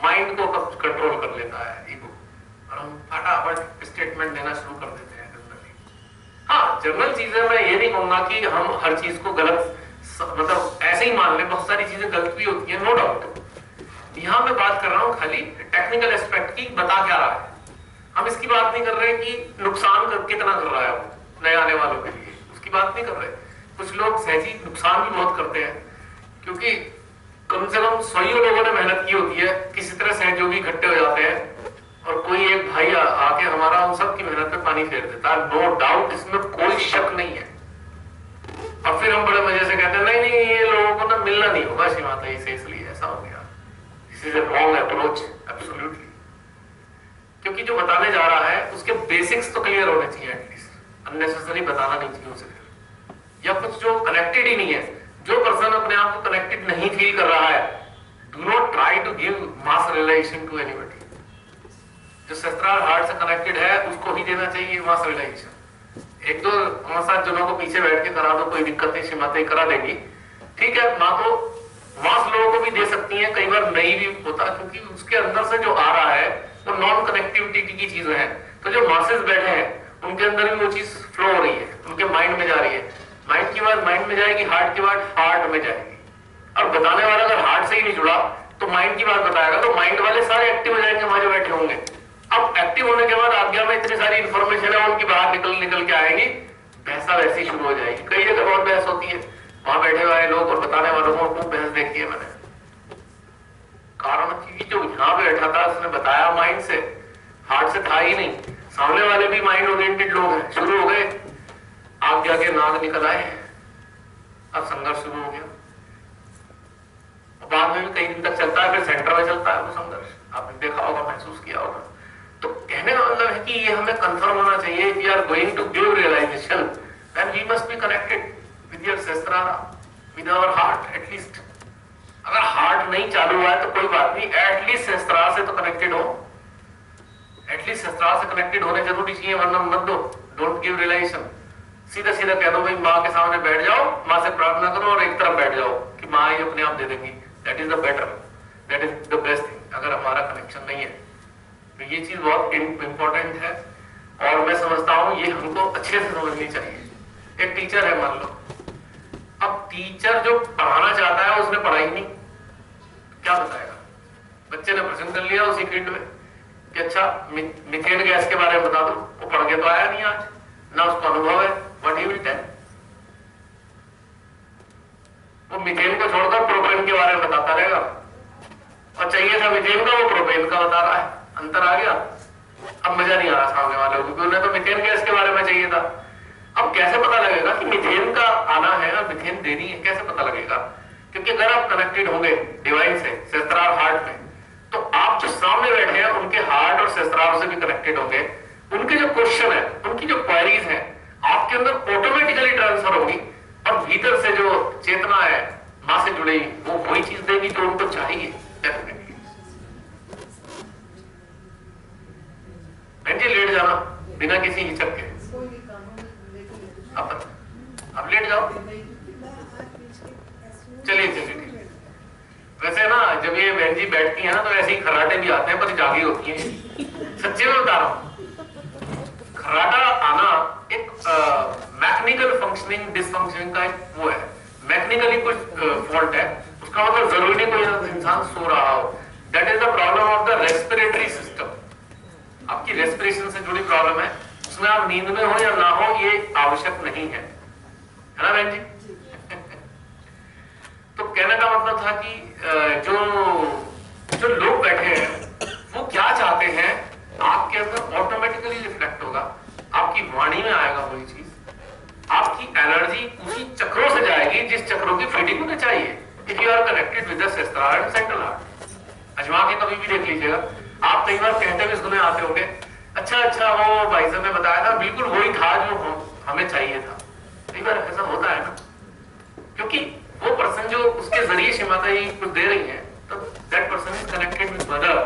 माइंड को कंट्रोल कर लेता है, ईगो, और हम फटाफट स्टेटमेंट देना शुरू कर देते हैं जनरली। हाँ, जनरल चीजें मैं ये नहीं कहूंगा कि हम हर चीज को गलत, मतलब ऐसे ही मान लें, बहुत सारी चीजें गलत भी होती है, नो डाउट। यहाँ मैं बात कर रहा हूँ खाली टेक्निकल एस्पेक्ट की, बता क्या रहा है। हम इसकी बात नहीं कर रहे कि नुकसान कितना कर रहा है वो नए आने वालों के लिए, उसकी बात नहीं कर रहे। कुछ लोग सहजी नुकसान भी बहुत करते हैं, क्योंकि कम से कम 100 लोगों ने मेहनत की होती है, किसी तरह सहयोगी इकट्ठे हो जाते हैं, और कोई एक भाई आके हमारा उन सब की मेहनत पे पानी फेर देता है, नो डाउट, इसमें कोई शक नहीं है। और फिर हम बड़े मजे से कहते हैं नहीं नहीं, ये लोगों को ना मिलना नहीं होगा श्रीमाता से, इसलिए ऐसा हो गया। This is a wrong approach, absolutely. क्योंकि जो बताने जा रहा है उसके बेसिक्स तो क्लियर होने चाहिए, एटलीस्ट अननेसेसरी बताना नहीं चाहिए उसे, या कुछ जो कनेक्टेड ही नहीं है। जो पर्सन अपने आप को कनेक्टेड नहीं फील कर रहा है, do not try to give mass realisation to anybody. जो सहस्त्रार हार्ट से कनेक्टेड है उसको ही देना चाहिए मास रियलाइजेशन। एक दो 5-7 जनों को पीछे बैठ के करा दो, कोई दिक्कत नहीं, श्रीमाता करा देगी, ठीक है। माँ तो मास लोगों को भी दे सकती है, कई बार नहीं भी होता, क्योंकि उसके अंदर से जो आ रहा है वो नॉन कनेक्टिविटी की चीजें हैं। तो जो मासेस बैठे हैं उनके अंदर भी वो चीज फ्लो हो रही है, उनके माइंड में जा रही है, माइंड की बात माइंड में जाएगी, हार्ट की बात हार्ट में जाएगी। और बताने वाला अगर हार्ट से ही नहीं जुड़ा तो माइंड की बात बताएगा, तो माइंड वाले सारे एक्टिव हो जाएंगे वहां जो बैठे होंगे। अब एक्टिव होने के बाद आज्ञा में इतनी सारी इंफॉर्मेशन है, उनकी बाहर निकल के आएगी, बहसा वैसी शुरू हो जाएगी। कई जगह बहुत बहस होती है, वहां बैठे हुए लोग और बताने वालों को खूब बहस देखी है मैंने। कारण कि जो यहाँ पे बैठा था उसने बताया माइंड से, हार्ट से था ही नहीं। सामने वाले भी माइंड ओरिएंटेड लोग हैं, शुरू हो गए, आज्ञा के नाग निकल आए, अब संघर्ष शुरू हो गया। बाद में भी कई दिन तक चलता है, फिर सेंटर में चलता है वो संघर्ष, आपने देखा होगा, महसूस किया होगा। तो कहने का मतलब है कि ये हमें कंफर्म होना चाहिए, we are going to give realization, then we must be connected with your Sahasrara, with our heart at least. अगर हार्ट नहीं चालू हुआ है तो कोई बात नहीं, एटलीस्ट सहस्त्रार से तो कनेक्टेड हो, एटलीस्ट सहस्त्रार से कनेक्टेड होने जरूरी चाहिए, वरना मत दो, डोंट गिव रियलाइजेशन। सीधा सीधा कह दो भाई माँ के सामने बैठ जाओ, माँ से प्रार्थना करो और एक तरफ बैठ जाओ कि माँ ही अपने आप दे देंगी, that is the better, that is the best thing. अगर हमारा कनेक्शन नहीं है तो ये चीज बहुत इंपॉर्टेंट है, और मैं समझता हूँ ये हमको अच्छे से समझनी चाहिए। एक टीचर है मान लो, अब टीचर जो पढ़ाना चाहता है उसने पढ़ाई नहीं, क्या बताएगा? बच्चे ने प्रश्न कर लिया उसी फील्ड में कि अच्छा मीथेन गैस के बारे में बता दो, वो पढ़ के तो आया नहीं आज, ना उसको अनुभव है, व्हाट ही विल टेल। वो मीथेन को छोड़कर प्रोपेन के बारे में बताता रहेगा, और चाहिए था मीथेन का, वो प्रोपेन का बता रहा है। अंतर आ गया। अब मजा नहीं आ रहा सामने वाले को, क्योंकि उन्हें तो मीथेन गैस के बारे में चाहिए था। अब कैसे पता लगेगा कि मीथेन का आना है और मीथेन देनी है, कैसे पता लगेगा? क्योंकि अगर आप कनेक्टेड होंगे डिवाइन से, सहस्त्रार हार्ट में, तो आप जो सामने बैठे हैं उनके हार्ट और सहस्त्रार से भी कनेक्टेड होंगे। उनके जो क्वेश्चन है, उनकी जो क्वेरीज है, आपके अंदर ऑटोमेटिकली ट्रांसफर होगी और भीतर से जो चेतना है मां से जुड़ी, वो वही चीज देगी जो उनको चाहिए। जी लेट जाना बिना किसी हिचक के, अब लेट जाओ। चलिए चलिए, वैसे ना जब ये बहन जी बैठती है ना तो ऐसे ही खर्राटे भी आते हैं, पर जागी होती है। सच्चे में बता रहा हूं, खर्राटा आना एक मैकेनिकल फंक्शनिंग डिसफंक्शनिंग का एक वो है, मैकेनिकली कुछ फॉल्ट है, उसका मतलब जरूरी नहीं कोई इंसान सो रहा हो। That is the problem of the respiratory system. आपकी रेस्पिरेशन से जुड़ी प्रॉब्लम है, उसमें आप नींद में हो या ना हो ये आवश्यक नहीं है ना बहन जी? तो कहने का मतलब था कि जो लोग बैठे हैं वो क्या चाहते हैं, आपके अंदर ऑटोमेटिकली रिफ्लेक्ट होगा, आपकी वाणी में आएगा वही चीज, आपकी एनर्जी उसी चक्रों से जाएगी जिस चक्रों की फीडिंग होनी चाहिए। If you are connected with the Sahasrara and central heart, अजमा के कभी भी देख लीजिएगा। आप कई बार कहते हुए सुने आते होंगे, अच्छा वो भाई साहब ने बताया था, बिल्कुल वही था जो हमें चाहिए था। कई बार ऐसा होता है ना, क्योंकि वो पर्सन जो उसके जरिए श्री माता जी कुछ दे रही है, तो that person is connected with mother.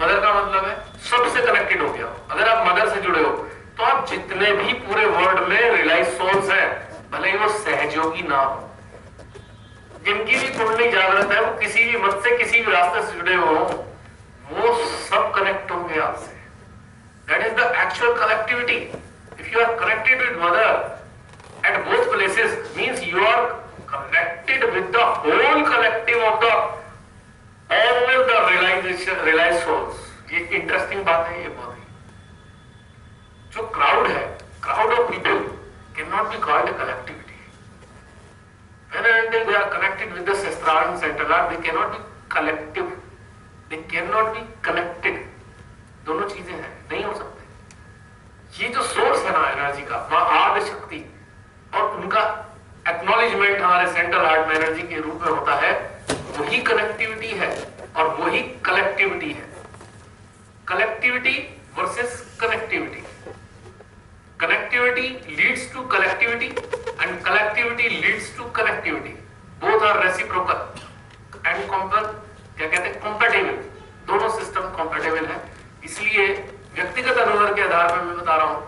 Mother का मतलब है सबसे कनेक्टेड हो गया। अगर आप मदर से जुड़े हो तो आप जितने भी पूरे वर्ल्ड में रियलाइज सोल्स हैं, भले ही वो सहयोगी ना हो, जिनकी भी कुंडली जागृत है, वो किसी भी मत से किसी भी रास्ते से जुड़े हो, वो सब कनेक्ट होंगे आपसे। That is the actual connectivity. If you are connected with mother at both places, means you are connected with the whole collective of the all the realized souls। ये इंटरेस्टिंग बात है। ये बहुत ही जो क्राउड है, crowd of people can not be called a collectivity। When and until they are connected with the Sastrar and Central Art, they cannot be collective, they cannot be connected। दोनों चीजें हैं, नहीं हो सकते। ये जो सोर्स है ना एनर्जी का, वह आदि शक्ति और उनका एक्नॉलेजमेंट हमारे सेंट्रल हार्ट में एनर्जी के रूप में होता है, वही कनेक्टिविटी है और वही कलेक्टिविटी है। Collectivity versus connectivity. Connectivity leads to collectivity and collectivity leads to connectivity. Both are reciprocal and क्या कहते हैं, कॉम्पैटिबल। दोनों सिस्टम कॉम्पैटिबल है। इसलिए व्यक्तिगत अनुभव के आधार पर मैं बता रहा हूं,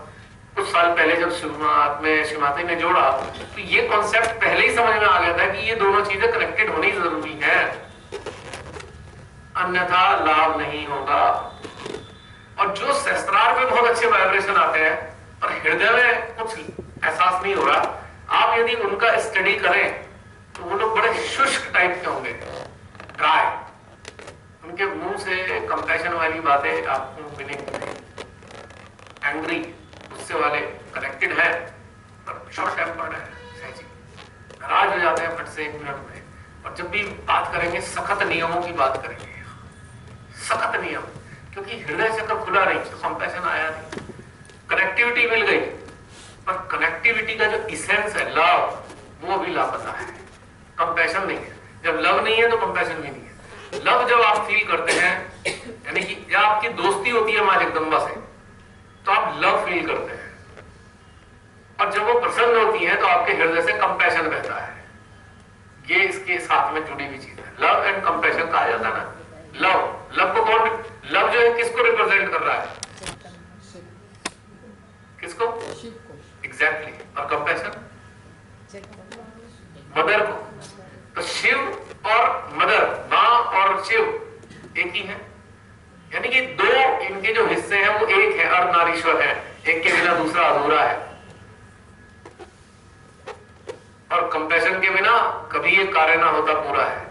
कुछ साल पहले जब शुरुआत में श्री माता ने जोड़ा, तो ये कॉन्सेप्ट पहले ही समझ में आ गया था कि ये दोनों चीजें कनेक्टेड होनी जरूरी है, अन्यथा लाभ नहीं होगा। और जो सहस्त्रार में बहुत अच्छे वाइब्रेशन आते हैं और हृदय में कुछ एहसास नहीं हो रहा, आप यदि उनका स्टडी करें तो वो लोग बड़े शुष्क टाइप के होंगे, ड्राई। उनके मुंह से कंपैशन वाली बातें आपको मिलेंगी, एंग्री, गुस्से वाले, कनेक्टेड है पर शॉर्ट टेम्पर्ड है, सहजी नाराज हो जाते हैं फट से 1 मिनट में। और जब भी बात करेंगे सख्त नियमों की बात करेंगे, सख्त नियम, क्योंकि हृदय चक्र खुला नहीं, तो कंपैशन आया नहीं, कनेक्टिविटी मिल गई, पर कनेक्टिविटी का जो इसेंस है, लव, वो भी लापता है, कंपैशन नहीं है। जब लव नहीं है तो कंपैशन भी नहीं है। लव जब आप फील करते हैं, यानी कि जब आपकी दोस्ती होती है मां जगदम्बा से, तो आप लव फील करते हैं, और जब वो प्रसन्न होती है तो आपके हृदय से कंपैशन बहता है। ये इसके साथ में जुड़ी हुई चीज है। लव एंड कंपैशन कहा जाता है ना। लव को कौन, लव जो है किसको रिप्रेजेंट कर रहा है, किसको, एग्जैक्टली। और कंपैशन मदर को। तो शिव और मदर, मां और शिव एक ही है, यानी कि दो इनके जो हिस्से हैं वो एक है, अर्धनारीश्वर है, एक के बिना दूसरा अधूरा है। और कंपैशन के बिना कभी ये कार्य ना होता पूरा है।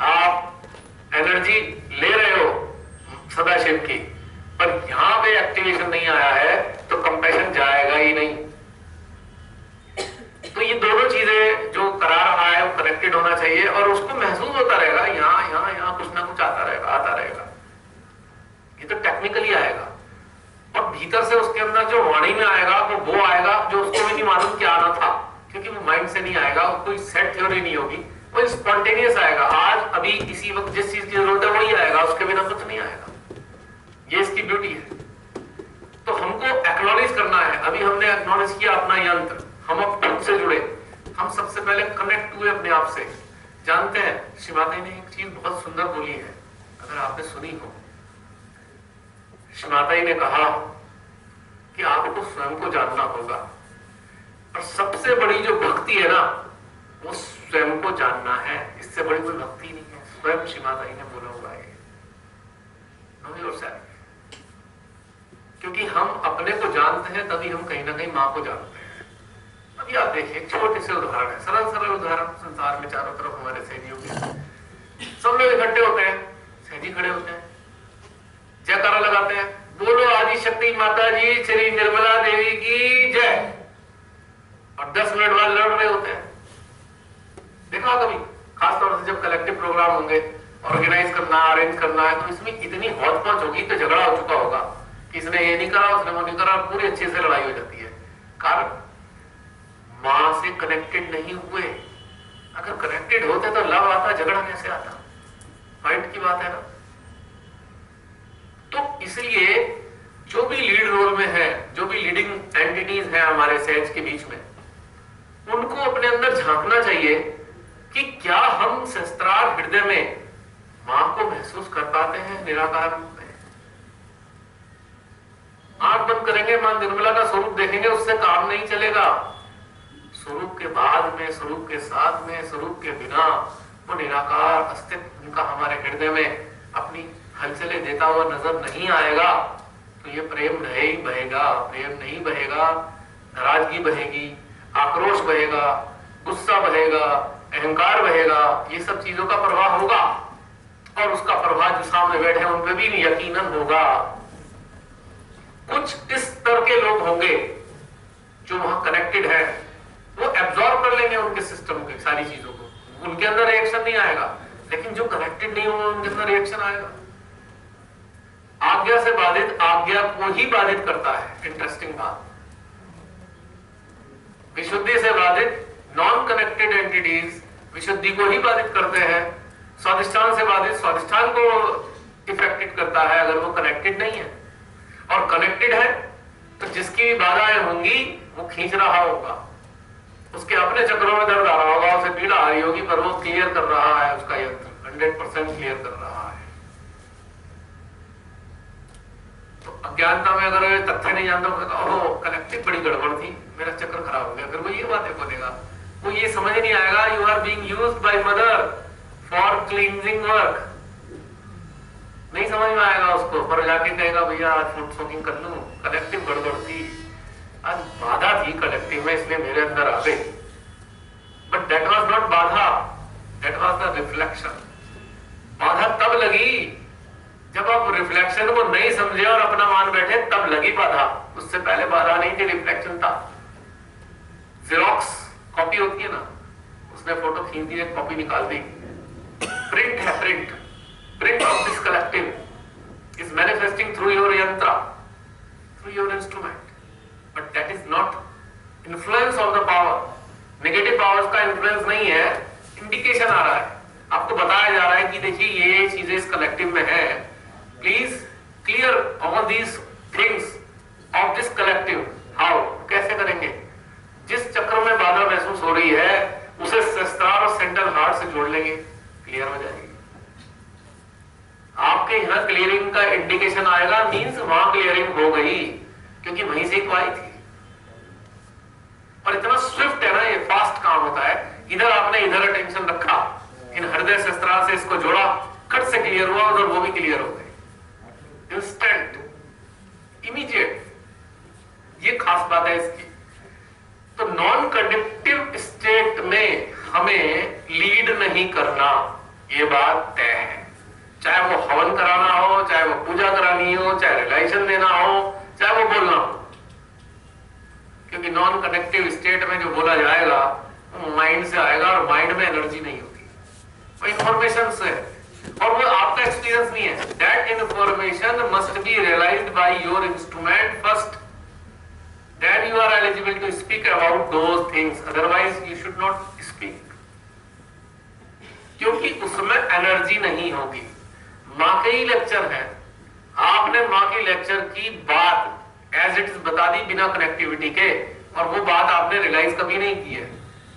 आप एनर्जी ले रहे हो सदाशिव की, पर यहां पे एक्टिवेशन नहीं आया है तो कंपैशन जाएगा ही नहीं। तो ये दोनों चीजें जो करा रहा है वो कनेक्टेड होना चाहिए, और उसको महसूस होता रहेगा, यहाँ कुछ ना कुछ आता रहेगा। ये तो टेक्निकली आएगा, और भीतर से उसके अंदर जो वाणी में आएगा वो आएगा जो उसको भी नहीं मालूम क्या आना था, क्योंकि वो माइंड से नहीं आएगा, कोई सेट थ्योरी नहीं होगी, वो स्पॉन्टेनियस आएगा। आज अभी इसी वक्त जिस चीज की जरूरत है वही आएगा, उसके बिना कुछ नहीं आएगा। ये इसकी ब्यूटी है। तो हमको एक्नॉलेज करना है। अभी हमने एक्नॉलेज किया अपना यंत्र, हम अब खुद से जुड़े, हम सबसे पहले कनेक्ट हुए अपने आप से। जानते हैं शिवाता ने एक चीज बहुत सुंदर बोली है, अगर आपने सुनी हो। शिवाता ने कहा कि आपको स्वयं को जानना होगा, और सबसे बड़ी जो भक्ति है ना वो स्वयं को जानना है। इससे बड़ी कोई भक्ति नहीं है। स्वयं शिवाता ने बोला हुआ है, नो योरसेल्फ। क्योंकि हम अपने को जानते हैं तभी हम कहीं ना कहीं मां को जानते हैं। अभी आप देखिए एक छोटे से उदाहरण है, सरल सरल उदाहरण। संसार में चारों तरफ हमारे सहयोगी सब लोग इकट्ठे होते हैं, सहजी खड़े होते हैं, जयकारा लगाते हैं, बोलो आदि शक्ति माता जी श्री निर्मला देवी की जय, और 10 मिनट बाद लड़ रहे होते हैं। देखा कभी, खासतौर से जब कलेक्टिव प्रोग्राम होंगे, ऑर्गेनाइज करना, अरेंज करना है, तो इसमें इतनी हौच पौच होगी तो झगड़ा हो चुका होगा कि इसने ये नहीं करा, उसने वो नहीं करा, पूरी अच्छे से लड़ाई हो जाती है। कारण मां से कनेक्टेड नहीं हुए। अगर कनेक्टेड होते तो लव आता, झगड़ा कैसे आता? पॉइंट की बात है ना। तो इसलिए जो भी लीड रोल में है, जो भी लीडिंग एंटिटीज हैं हमारे सहज के बीच में, उनको अपने अंदर झांकना चाहिए कि क्या हम सहस्त्रार हृदय में मां को महसूस कर पाते हैं निराकार रूप में। आंख बंद करेंगे, मां निर्मला का स्वरूप देखेंगे, उससे काम नहीं चलेगा। स्वरूप के बाद में, स्वरूप के साथ में, स्वरूप के बिना वो निराकार अस्तित्व उनका हमारे हृदय में अपनी हलचलें देता हुआ नजर नहीं आएगा। तो ये प्रेम नहीं बहेगा, प्रेम नहीं बहेगा, नाराजगी बहेगी, आक्रोश बहेगा, गुस्सा बहेगा, अहंकार बहेगा, ये सब चीजों का प्रवाह होगा। और उसका प्रभाव जो सामने बैठे हैं उन पे भी यकीनन होगा। कुछ इस तरह के लोग होंगे जो वहां कनेक्टेड है, वो एब्जॉर्ब कर लेंगे उनके सिस्टम की सारी चीजों को, उनके अंदर रिएक्शन नहीं आएगा। लेकिन जो कनेक्टेड नहीं होगा उनके अंदर रिएक्शन आएगा। आज्ञा से बाधित आज्ञा को ही बाधित करता है। इंटरेस्टिंग बात, विशुद्धि से बाधित नॉन कनेक्टेड एंटिटीज विशुद्धि को ही बाधित करते हैं। स्वादिष्ठान से बाधित स्वादिष्ठान को इफेक्टेड करता है अगर वो कनेक्टेड नहीं है। और कनेक्टेड है तो जिसकी भी बाधाएं होंगी वो खींच रहा होगा, उसके अपने चक्रों में दर्द आ रहा होगा, उसे पीड़ा आ रही होगी, पर वो क्लियर कर रहा है, उसका यंत्र 100% क्लियर कर रहा है। तो अज्ञानता में अगर तथ्य नहीं जानता तो कलेक्टिव बड़ी गड़बड़ थी, मेरा चक्र खराब हो गया, फिर वो ये बातें बोलेगा। वो ये समझ नहीं आएगा you are being used by mother for cleansing work, नहीं समझ में आएगा उसको। पर जाके कहेगा भैया आज फूड सोकिंग कर लूं, कलेक्टिव गड़बड़ थी, आज बाधा थी कलेक्टिव में, इसलिए मेरे अंदर आ गई। बट दैट वाज नॉट बाधा, दैट वाज द रिफ्लेक्शन। बाधा तब लगी जब आप रिफ्लेक्शन को नहीं समझे और अपना मान बैठे, तब लगी बाधा। उससे पहले बाधा नहीं थी, रिफ्लेक्शन था। जेरोक्स कॉपी होती है ना, उसने फोटो खींच दी, कॉपी निकाल दी, प्रिंट है, print of this collective is manifesting through your yantra, through your instrument, but that is not influence of the power. Negative powers का इन्फ्लुएंस नहीं है, इंडिकेशन आ रहा है, आपको बताया जा रहा है कि देखिए ये चीजें इस कलेक्टिव में है, please clear all these things of this collective. How, कैसे करेंगे? जिस चक्र में बाधा महसूस हो रही है उसे सहस्त्रार और सेंट्रल हार्ट से जोड़ लेंगे, क्लियर हो जाएगी। आपके यहां क्लियरिंग का इंडिकेशन आएगा, मींस वहां क्लियरिंग हो गई, क्योंकि वहीं से एक आई थी। और इतना स्विफ्ट है ना, ये फास्ट काम होता है। इधर आपने इधर अटेंशन रखा, इन हृदय सहस्त्रार से इसको जोड़ा, कट से क्लियर हुआ, उधर वो भी क्लियर हो गए, इंस्टेंट, इमीडिएट। ये खास बात है इसकी। तो नॉन कंडक्टिव स्टेट में हमें लीड नहीं करना, ये बात तय है। चाहे वो हवन कराना हो, चाहे वो पूजा करानी हो, चाहे रिलाइजेशन देना हो, चाहे वो बोलना हो, क्योंकि नॉन कनेक्टिव स्टेट में जो बोला जाएगा वो माइंड से आएगा, और माइंड में एनर्जी नहीं होती, वो इंफॉर्मेशन से, और वो आपका एक्सपीरियंस नहीं है। That information must be realised by your instrument first, then you are eligible to speak about those things, otherwise you should not speak. क्योंकि उसमें एनर्जी नहीं होगी। माँ के ही लेक्चर है, आपने माँ की लेक्चर की बात एज इट इज बता दी बिना कनेक्टिविटी के, और वो बात आपने रियलाइज कभी नहीं की है,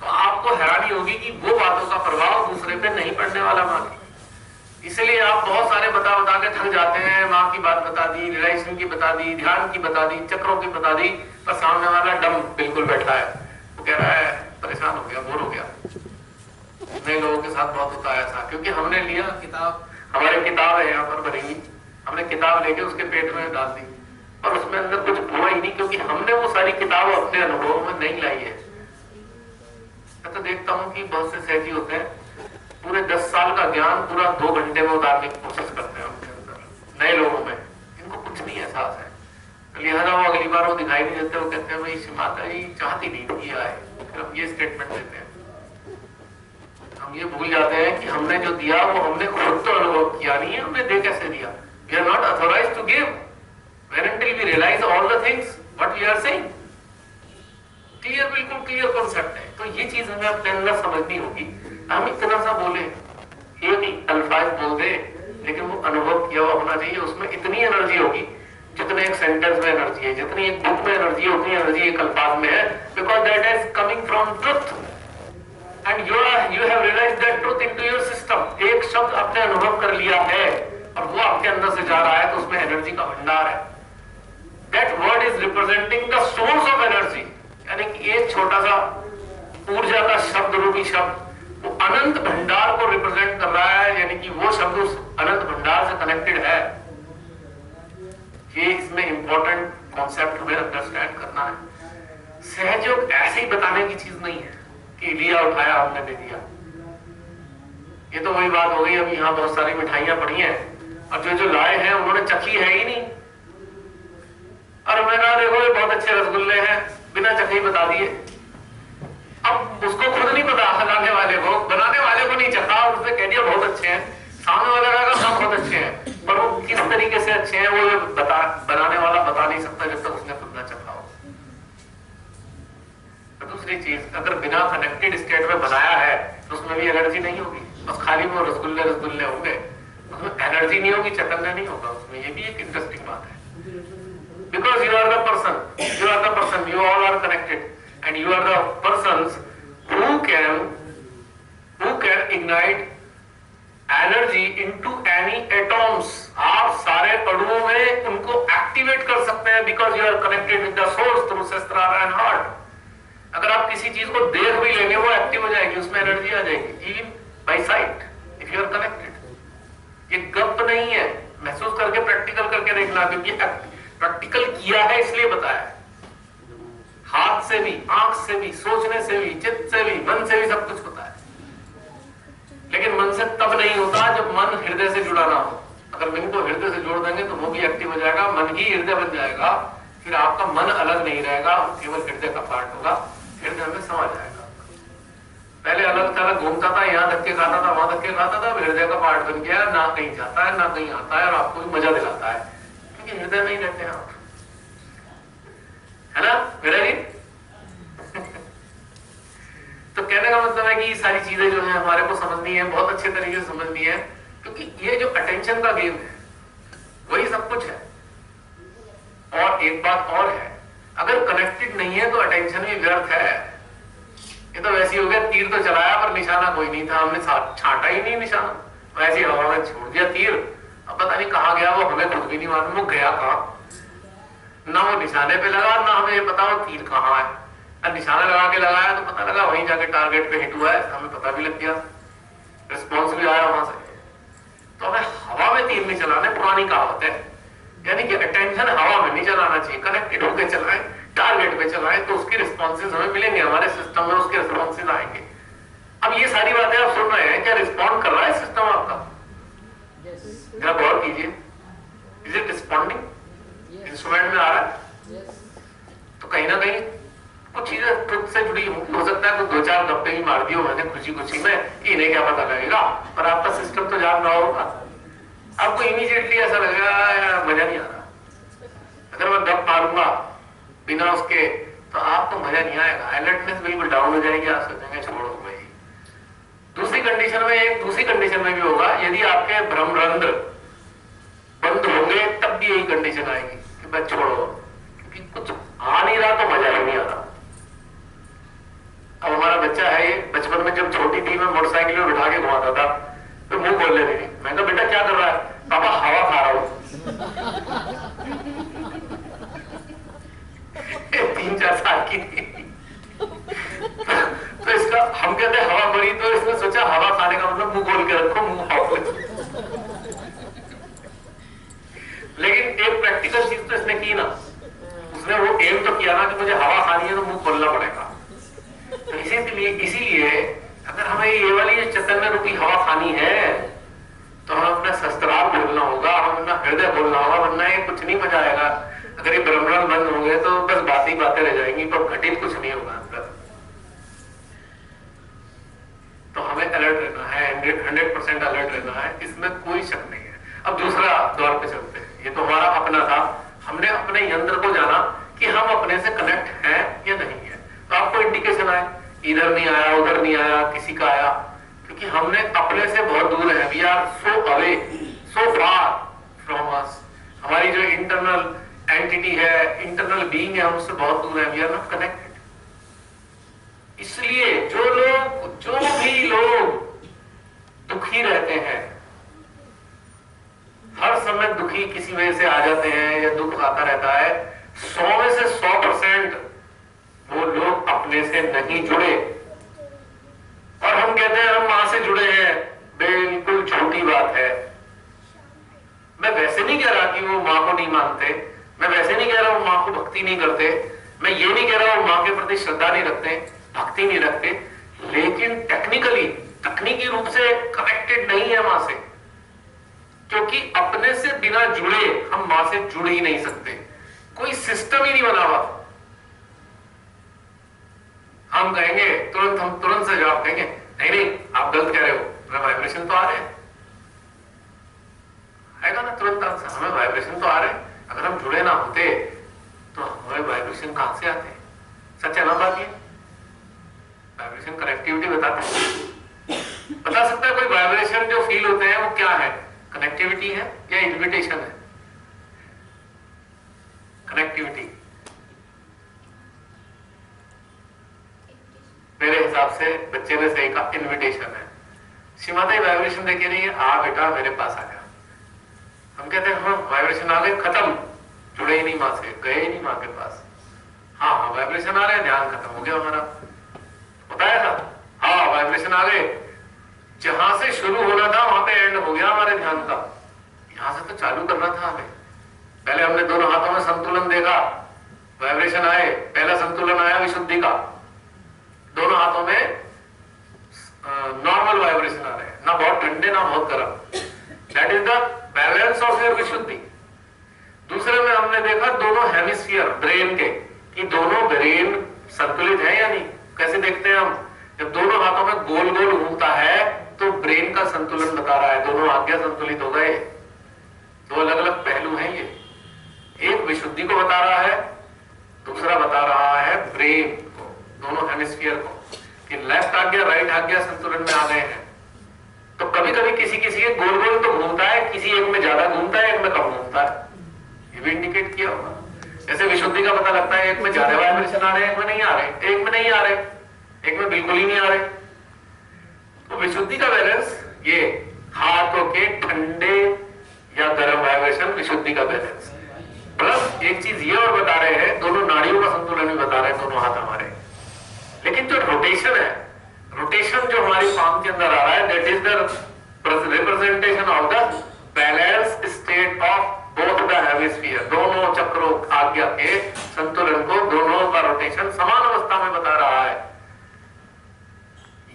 तो आपको हैरानी होगी कि वो बातों का प्रभाव दूसरे पे नहीं पड़ने वाला माँ की। इसलिए आप बहुत सारे बता बता के थक जाते हैं। माँ की बात बता दी, रियलाइजेशन की बता दी, ध्यान की बता दी, चक्रों की बता दी, पर सामने वाला डम बिल्कुल बैठा है, वो कह रहा है परेशान हो गया, बोर हो गया। नए लोगों के साथ बहुत होता है ऐसा, क्योंकि हमने लिया किताब, हमारे किताब है यहाँ पर बनेगी, हमने किताब लेके उसके पेट में डाल दी, पर उसमें अंदर कुछ हुआ ही नहीं, क्योंकि हमने वो सारी किताब अपने अनुभव में नहीं लाई है। मैं तो देखता हूँ कि बहुत से सहजी होते हैं, पूरे 10 साल का ज्ञान पूरा 2 घंटे में उतारने की कोशिश करते हैं उनके अंदर। नए लोगों में इनको कुछ नहीं एहसास है, तो लिहाजा वो अगली बार वो दिखाई नहीं देते, वो कहते हैं भाई माता जी चाहती नहीं थी आए, फिर हम ये स्टेटमेंट देते हैं। हम ये भूल जाते हैं कि हमने जो दिया वो हमने खुद तो अनुभव किया नहीं है, हमने दे कैसे दिया। We are not authorised to give when until we realise all the things what we are saying. Clear, बिल्कुल क्लियर कॉन्सेप्ट है। तो ये चीज हमें अपने अंदर समझनी होगी। हम इतना सा बोले, एक अल्फाज बोल दे, लेकिन वो अनुभव किया हुआ होना चाहिए, उसमें इतनी एनर्जी होगी जितने एक सेंटेंस में एनर्जी है, जितनी एक बुक में एनर्जी है, उतनी एनर्जी एक अल्फाज में है, because that is coming from truth and you have realised that truth into your system. एक शब्द आपने अनुभव कर लिया है और वो आपके अंदर से जा रहा है, तो उसमें एनर्जी का भंडार है। That word is representing the source of energy, यानी कि एक छोटा सा ऊर्जा का शब्द रूपी शब्द वो अनंत भंडार को रिप्रेजेंट कर रहा है, यानी कि वो शब्द उस अनंत भंडार से कनेक्टेड है। ये इसमें इंपॉर्टेंट कॉन्सेप्ट हमें अंडरस्टैंड करना है। सहयोग ऐसे ही बताने की चीज नहीं है कि लिया उठाया हमने दे दिया। ये तो वही बात हो गई, अभी यहाँ बहुत सारी मिठाइयां पड़ी हैं और जो लाए हैं उन्होंने चखी है ही नहीं, और मैं कहा देखो ये बहुत अच्छे रसगुल्ले हैं, बिना चखे बता दिए। अब उसको खुद नहीं पता, बनाने वाले को नहीं चखा, उसने कह दिया बहुत अच्छे हैं, सामने वाला कहा सब बहुत अच्छे हैं, पर वो किस तरीके से अच्छे हैं वो ये बनाने वाला बता नहीं सकता जब तक उसने खुद ना चखा हो। तो दूसरी चीज, अगर बिना कनेक्टेड स्टेट में बनाया है तो उसमें भी एनर्जी नहीं होगी, बस खाली वो रसगुल्ले होंगे, उसमें एनर्जी नहीं होगी, चटकना नहीं होगा उसमें। ये भी एक इंटरेस्टिंग बात है। Because you are the person, you all are connected, and you are the persons who can ignite energy into any atoms. आप सारे अणुओं में उनको एक्टिवेट कर सकते हैं, because you are connected with the source through सहस्त्रार and heart. अगर आप किसी चीज को देख भी लेंगे वो एक्टिव हो जाएगी, उसमें एनर्जी आ जाएगी, even by sight, if you are connected. ये गप नहीं है, महसूस करके प्रैक्टिकल करके देखना, क्योंकि प्रैक्टिकल किया है इसलिए बताया। हाथ से भी, आंख से भी, सोचने से भी, चित्त से भी, मन से भी सब कुछ होता है, लेकिन मन से तब नहीं होता जब मन हृदय से जुड़ा ना हो। अगर मन को हृदय से जोड़ देंगे तो वो भी एक्टिव हो जाएगा, मन ही हृदय बन जाएगा, फिर आपका मन अलग नहीं रहेगा, केवल हृदय का पार्ट होगा, हृदय में समा जाएगा। पहले अलग थलग घूमता था, यहाँ धक्के खाता था, वहां धक्के खाता था, हृदय का पार्ट बन गया, ना कहीं जाता है ना कहीं आता है, और आपको भी मजा दिलाता है, क्योंकि हृदय में ही रहते हैं आप, है ना मेरा जी? तो कहने का मतलब है कि ये सारी चीजें जो है हमारे को समझनी है, बहुत अच्छे तरीके से समझनी है, क्योंकि ये जो अटेंशन का गेम है वही सब कुछ है। और एक बात और है, अगर कनेक्टेड नहीं है तो अटेंशन भी व्यर्थ है। ये तो वैसे ही हो गया, तीर तो चलाया पर निशाना कोई नहीं था, हमने छांटा ही नहीं निशाना, वैसे हवा में छोड़ दिया तीर, अब पता नहीं कहाँ गया वो, हमें खुद भी नहीं मालूम वो गया कहाँ, ना वो निशाने पे लगा ना हमें ये पता वो तीर कहाँ है। अब निशाना लगा के लगाया तो पता लगा वहीं जाके टारगेट पे हिट हुआ है, हमें पता भी लग गया, रिस्पॉन्स भी आया वहां से। तो हमें हवा में तीर नहीं चलाने, पुरानी कहावत है, यानी कि अटेंशन हवा में नहीं चलाना चाहिए, कनेक्टेड होकर चलाएं, टारगेट पे चलाएं, तो उसके रिस्पॉन्सेज हमें मिलेंगे, हमारे सिस्टम में उसके रिस्पॉन्सेज आएंगे। अब ये सारी बातें आप सुन रहे हैं, क्या रिस्पॉन्ड कर रहा है सिस्टम आपका? जरा गौर कीजिए, इज इट रिस्पॉन्डिंग? इंस्ट्रूमेंट में आ रहा है, तो कहीं ना कहीं कुछ चीजें खुद से जुड़ी हो सकता है, कुछ 2-4 गप्पे भी मार दिए मैंने खुशी में, इन्हें क्या पता लगेगा, पर आपका सिस्टम तो जान रहा होगा, आपको इमीडिएटली ऐसा लगेगा यार मजा नहीं आ रहा। अगर मैं गप मारूंगा बिना उसके तो आपको मजा नहीं आएगा, अलर्टनेस बिल्कुल डाउन हो जाएगी, आप सोचेंगे छोड़ो भाई। दूसरी कंडीशन में एक दूसरी कंडीशन में भी होगा, यदि आपके भ्रमरंध्र बंद होंगे तब भी यही कंडीशन आएगी कि बस छोड़ो, क्योंकि कुछ आ नहीं रहा तो मजा ही नहीं आ रहा। अब हमारा बच्चा है ये, बचपन में जब छोटी थी मैं मोटरसाइकिल में बिठा के घुमाता था तो मुंह खोल लेती थी। मैं कहा बेटा क्या कर रहा है? पापा हवा खा रहा हूं। 3-4 साल की थी। तो इसका हम कहते हैं हवा भरी, तो इसने सोचा हवा खाने का मतलब मुंह खोल के रखो, मुंह खाओ। लेकिन एक प्रैक्टिकल चीज तो इसने की ना, उसने वो एम तो किया ना कि मुझे हवा खानी है तो मुंह खोलना पड़ेगा। तो इसीलिए अगर हमें ये वाली चैतन्य रूपी हवा खानी है तो हमें अपना शस्त्रार बोलना होगा, हमें अपना हृदय बोलना होगा, वरना ये कुछ नहीं मजा आएगा। अगर ये ब्रह्मांड बंद हो गए तो बस बातें रह जाएंगी, पर घटित कुछ नहीं होगा अंदर। तो हमें अलर्ट रहना है, 100% अलर्ट रहना है, इसमें कोई शक नहीं है। अब दूसरा दौर पे चलते हैं। ये तो हमारा अपना था, हमने अपने यंत्र को जाना कि हम अपने से कनेक्ट हैं या नहीं है। तो आपको इंडिकेशन आए, इधर नहीं आया, उधर नहीं आया, किसी का आया, क्योंकि हमने अपने से बहुत दूर है। We are so away, so far from us. हमारी जो इंटरनल एंटिटी है, इंटरनल बीइंग है, हमसे बहुत दूर है। We are not connected. इसलिए जो भी लोग दुखी रहते हैं, हर समय दुखी किसी वजह से आ जाते हैं या दुख आता रहता है, 100 में से 100% वो लोग अपने से नहीं जुड़े। और हम कहते हैं हम मां से जुड़े हैं, बिल्कुल झूठी बात है। मैं वैसे नहीं कह रहा कि वो मां को नहीं मानते, मैं वैसे नहीं कह रहा वो मां को भक्ति नहीं करते, मैं ये नहीं कह रहा वो मां के प्रति श्रद्धा नहीं रखते, भक्ति नहीं रखते, लेकिन तकनीकी रूप से कनेक्टेड नहीं है मां से, क्योंकि अपने से बिना जुड़े हम मां से जुड़ ही नहीं सकते। कोई सिस्टम ही नहीं बना हुआ। हम कहेंगे हम तुरंत से जवाब कहेंगे नहीं आप गलत कह रहे हो, वाइब्रेशन तो आ रहे हैं, आएगा ना तुरंत आंसर, हमें वाइब्रेशन तो आ रहे हैं। अगर हम जुड़े ना होते तो हमें वाइब्रेशन कहां से आते? सच है ना बात ये? वाइब्रेशन कनेक्टिविटी बताते हैं। बता सकता है कोई वाइब्रेशन जो फील होते हैं वो क्या है? कनेक्टिविटी है या इन्विटेशन है? कनेक्टिविटी मेरे हिसाब से बच्चे ने सही कहा, इन्विटेशन है। सीमाता वाइब्रेशन देखे नहीं है, आ बेटा मेरे पास आ जा। हम कहते हैं हाँ वाइब्रेशन आ गए, खत्म, जुड़े ही नहीं मां से, गए ही नहीं मां के पास। हाँ वाइब्रेशन आ रहे हैं, ध्यान खत्म हो गया हमारा। बताया था हाँ वाइब्रेशन आ गए, जहां से शुरू होना था वहां पे एंड हो गया हमारे ध्यान का। यहां से तो चालू करना था हमें। पहले हमने दोनों हाथों में संतुलन देखा, वाइब्रेशन आए, पहला संतुलन आया विशुद्धि का, दोनों हाथों में नॉर्मल वाइब्रेशन आ रहे हैं, ना बहुत ठंडे ना बहुत गर्म। That is the balance of your Vishuddhi. दूसरे में हमने देखा दोनों हेमिस्फीयर ब्रेन के, कि दोनों ब्रेन संतुलित है या नहीं। कैसे देखते हैं हम? जब दोनों हाथों में गोल गोल घूमता है तो ब्रेन का संतुलन बता रहा है, दोनों आज्ञा संतुलित हो गए। दो अलग अलग पहलू हैं ये, एक विशुद्धि को बता रहा है, दूसरा बता रहा है ब्रेन को, दोनों हेमिस्फीयर को, कि लेफ्ट आज्ञा राइट आज्ञा संतुलन में आ गए हैं। तो कभी कभी किसी के गोल गोल तो घूमता है, किसी एक में ज्यादा घूमता है, एक में कम घूमता है, ये भी इंडिकेट किया होगा। जैसे विशुद्धि का पता लगता है, एक में ज्यादा वाइब्रेशन आ रहे हैं, एक में नहीं आ रहे, एक में नहीं आ रहे, एक में बिल्कुल ही नहीं आ रहे। तो विशुद्धि का बैलेंस, ये हाथों के ठंडे या गर्म वाइब्रेशन, विशुद्धि का बैलेंस। प्लस एक चीज ये और बता रहे हैं, दोनों नाड़ियों का संतुलन भी बता रहे हैं, दोनों हाथ हमारे। लेकिन जो रोटेशन है, रोटेशन जो हमारी पाम के अंदर आ रहा है, that is the representation of the balance state of both the hemisphere. दोनों चक्रों आज्ञा के संतुलन को, दोनों का रोटेशन समान अवस्था में बता रहा है।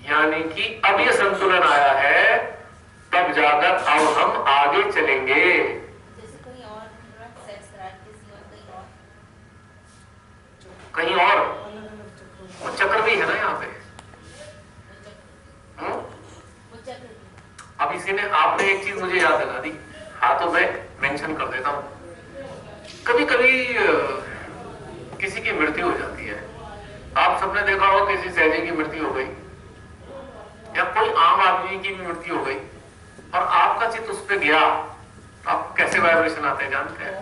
यानी कि अब ये संतुलन आया है, तब जाकर अब हम आगे चलेंगे। जैसे कोई और सेक्स कहीं और वो चक्र भी है ना यहाँ पे। अब इसी ने, आपने एक चीज मुझे याद दिला दी, हाथों में मेंशन कर देता हूं। कभी कभी किसी की मृत्यु हो जाती है, आप सबने देखा हो किसी सहजे की मृत्यु हो गई, या कोई आम आदमी की भी मृत्यु हो गई और आपका चित्त उस पर गया, तो आप कैसे वाइब्रेशन आते हैं जानते हैं?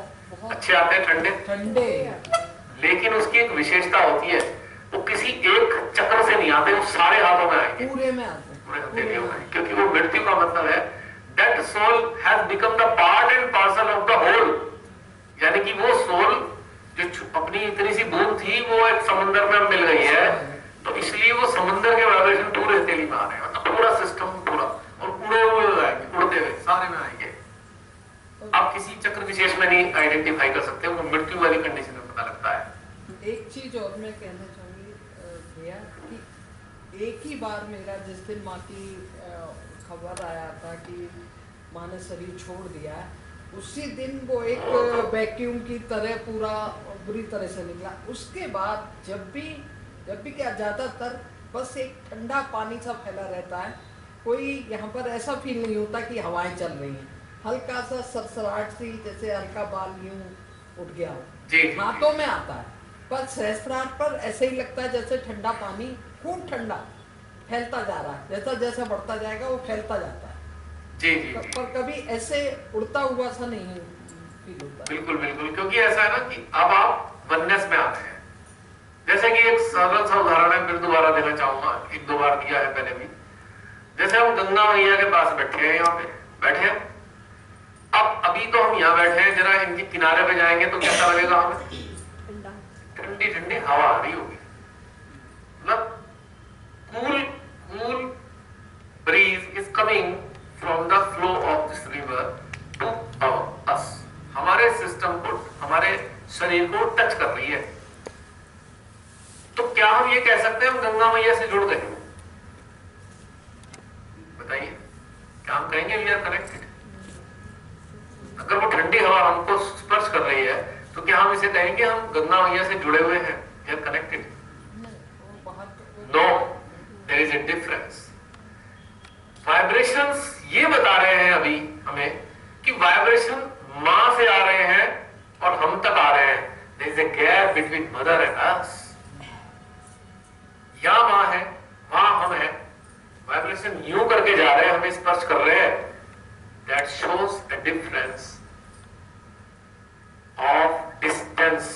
अच्छे आते हैं, ठंडे ठंडे। लेकिन उसकी एक विशेषता होती है, वो किसी एक चक्र से नहीं आते, वो सारे हाथों में आएंगे, पूरे में आते पूरे हथेलियों में, क्योंकि वो मृत्यु का मतलब है that soul has become the part and parcel of the whole. यानी कि वो सोल जो अपनी इतनी सी बूंद थी वो एक समुद्र में मिल गई है, तो इसलिए वो समुद्र के वाइब्रेशन पूरे हथेली में आ रहे हैं, मतलब पूरा सिस्टम पूरा, और उड़े हुए आएंगे, उड़ते हुए सारे में आएंगे। आप किसी चक्र विशेष में नहीं आइडेंटिफाई कर सकते, वो मृत्यु वाली कंडीशन में पता लगता है। एक चीज और मैं कहना चाहूंगी भैया कि एक ही बार मेरा जिस दिन माँ की खबर आया था कि माँ ने शरीर छोड़ दिया है, उसी दिन वो एक वैक्यूम की तरह पूरा बुरी तरह से निकला। उसके बाद जब भी क्या ज्यादातर बस एक ठंडा पानी सा फैला रहता है, कोई यहाँ पर ऐसा फील नहीं होता कि हवाएं चल रही हैं, हल्का सा सरसराहट सी, जैसे हल्का बाल यूं उठ गया हो, हाथों में आता है, पर सहस्त्रार पर ऐसे ही लगता है जैसे ठंडा पानी खूब ठंडा फैलता जा रहा है, जैसा जैसा बढ़ता जाएगा वो फैलता जाता है। जी जी, पर कभी ऐसे उड़ता हुआ सा नहीं फील होता। बिल्कुल बिल्कुल, क्योंकि ऐसा है ना कि अब आप वननेस में आ रहे हैं। जैसे कि एक सरल सा उदाहरण है, फिर दोबारा देना चाहूंगा, एक दो बार दिया है पहले भी। जैसे हम गंगा मैया के पास बैठे हैं, यहाँ पे बैठे हैं, अब अभी तो हम यहाँ बैठे हैं, जरा इनके किनारे पे जाएंगे तो कैसा लगेगा हमें? ठंडी ठंडी हवा आ रही होगी, मतलब cool breeze is coming from the flow of this river to us. हमारे सिस्टम को, हमारे शरीर को टच कर रही है। तो क्या हम ये कह सकते हैं हम गंगा मैया से जुड़ गए? बताइए, क्या हम कहेंगे वी आर कनेक्टेड? अगर वो ठंडी हवा हमको स्पर्श कर रही है तो क्या हम इसे कहेंगे हम गंगा मैया से जुड़े हुए हैं, we are connected? No, there is a difference. Vibrations ये बता रहे हैं अभी हमें कि वाइब्रेशन मां से आ रहे हैं और हम तक आ रहे हैं। There is a gap between mother and us. या मां है, वहां हम हैं, वाइब्रेशन यूं करके जा रहे हैं, हमें स्पर्श कर रहे हैं। That shows a difference of distance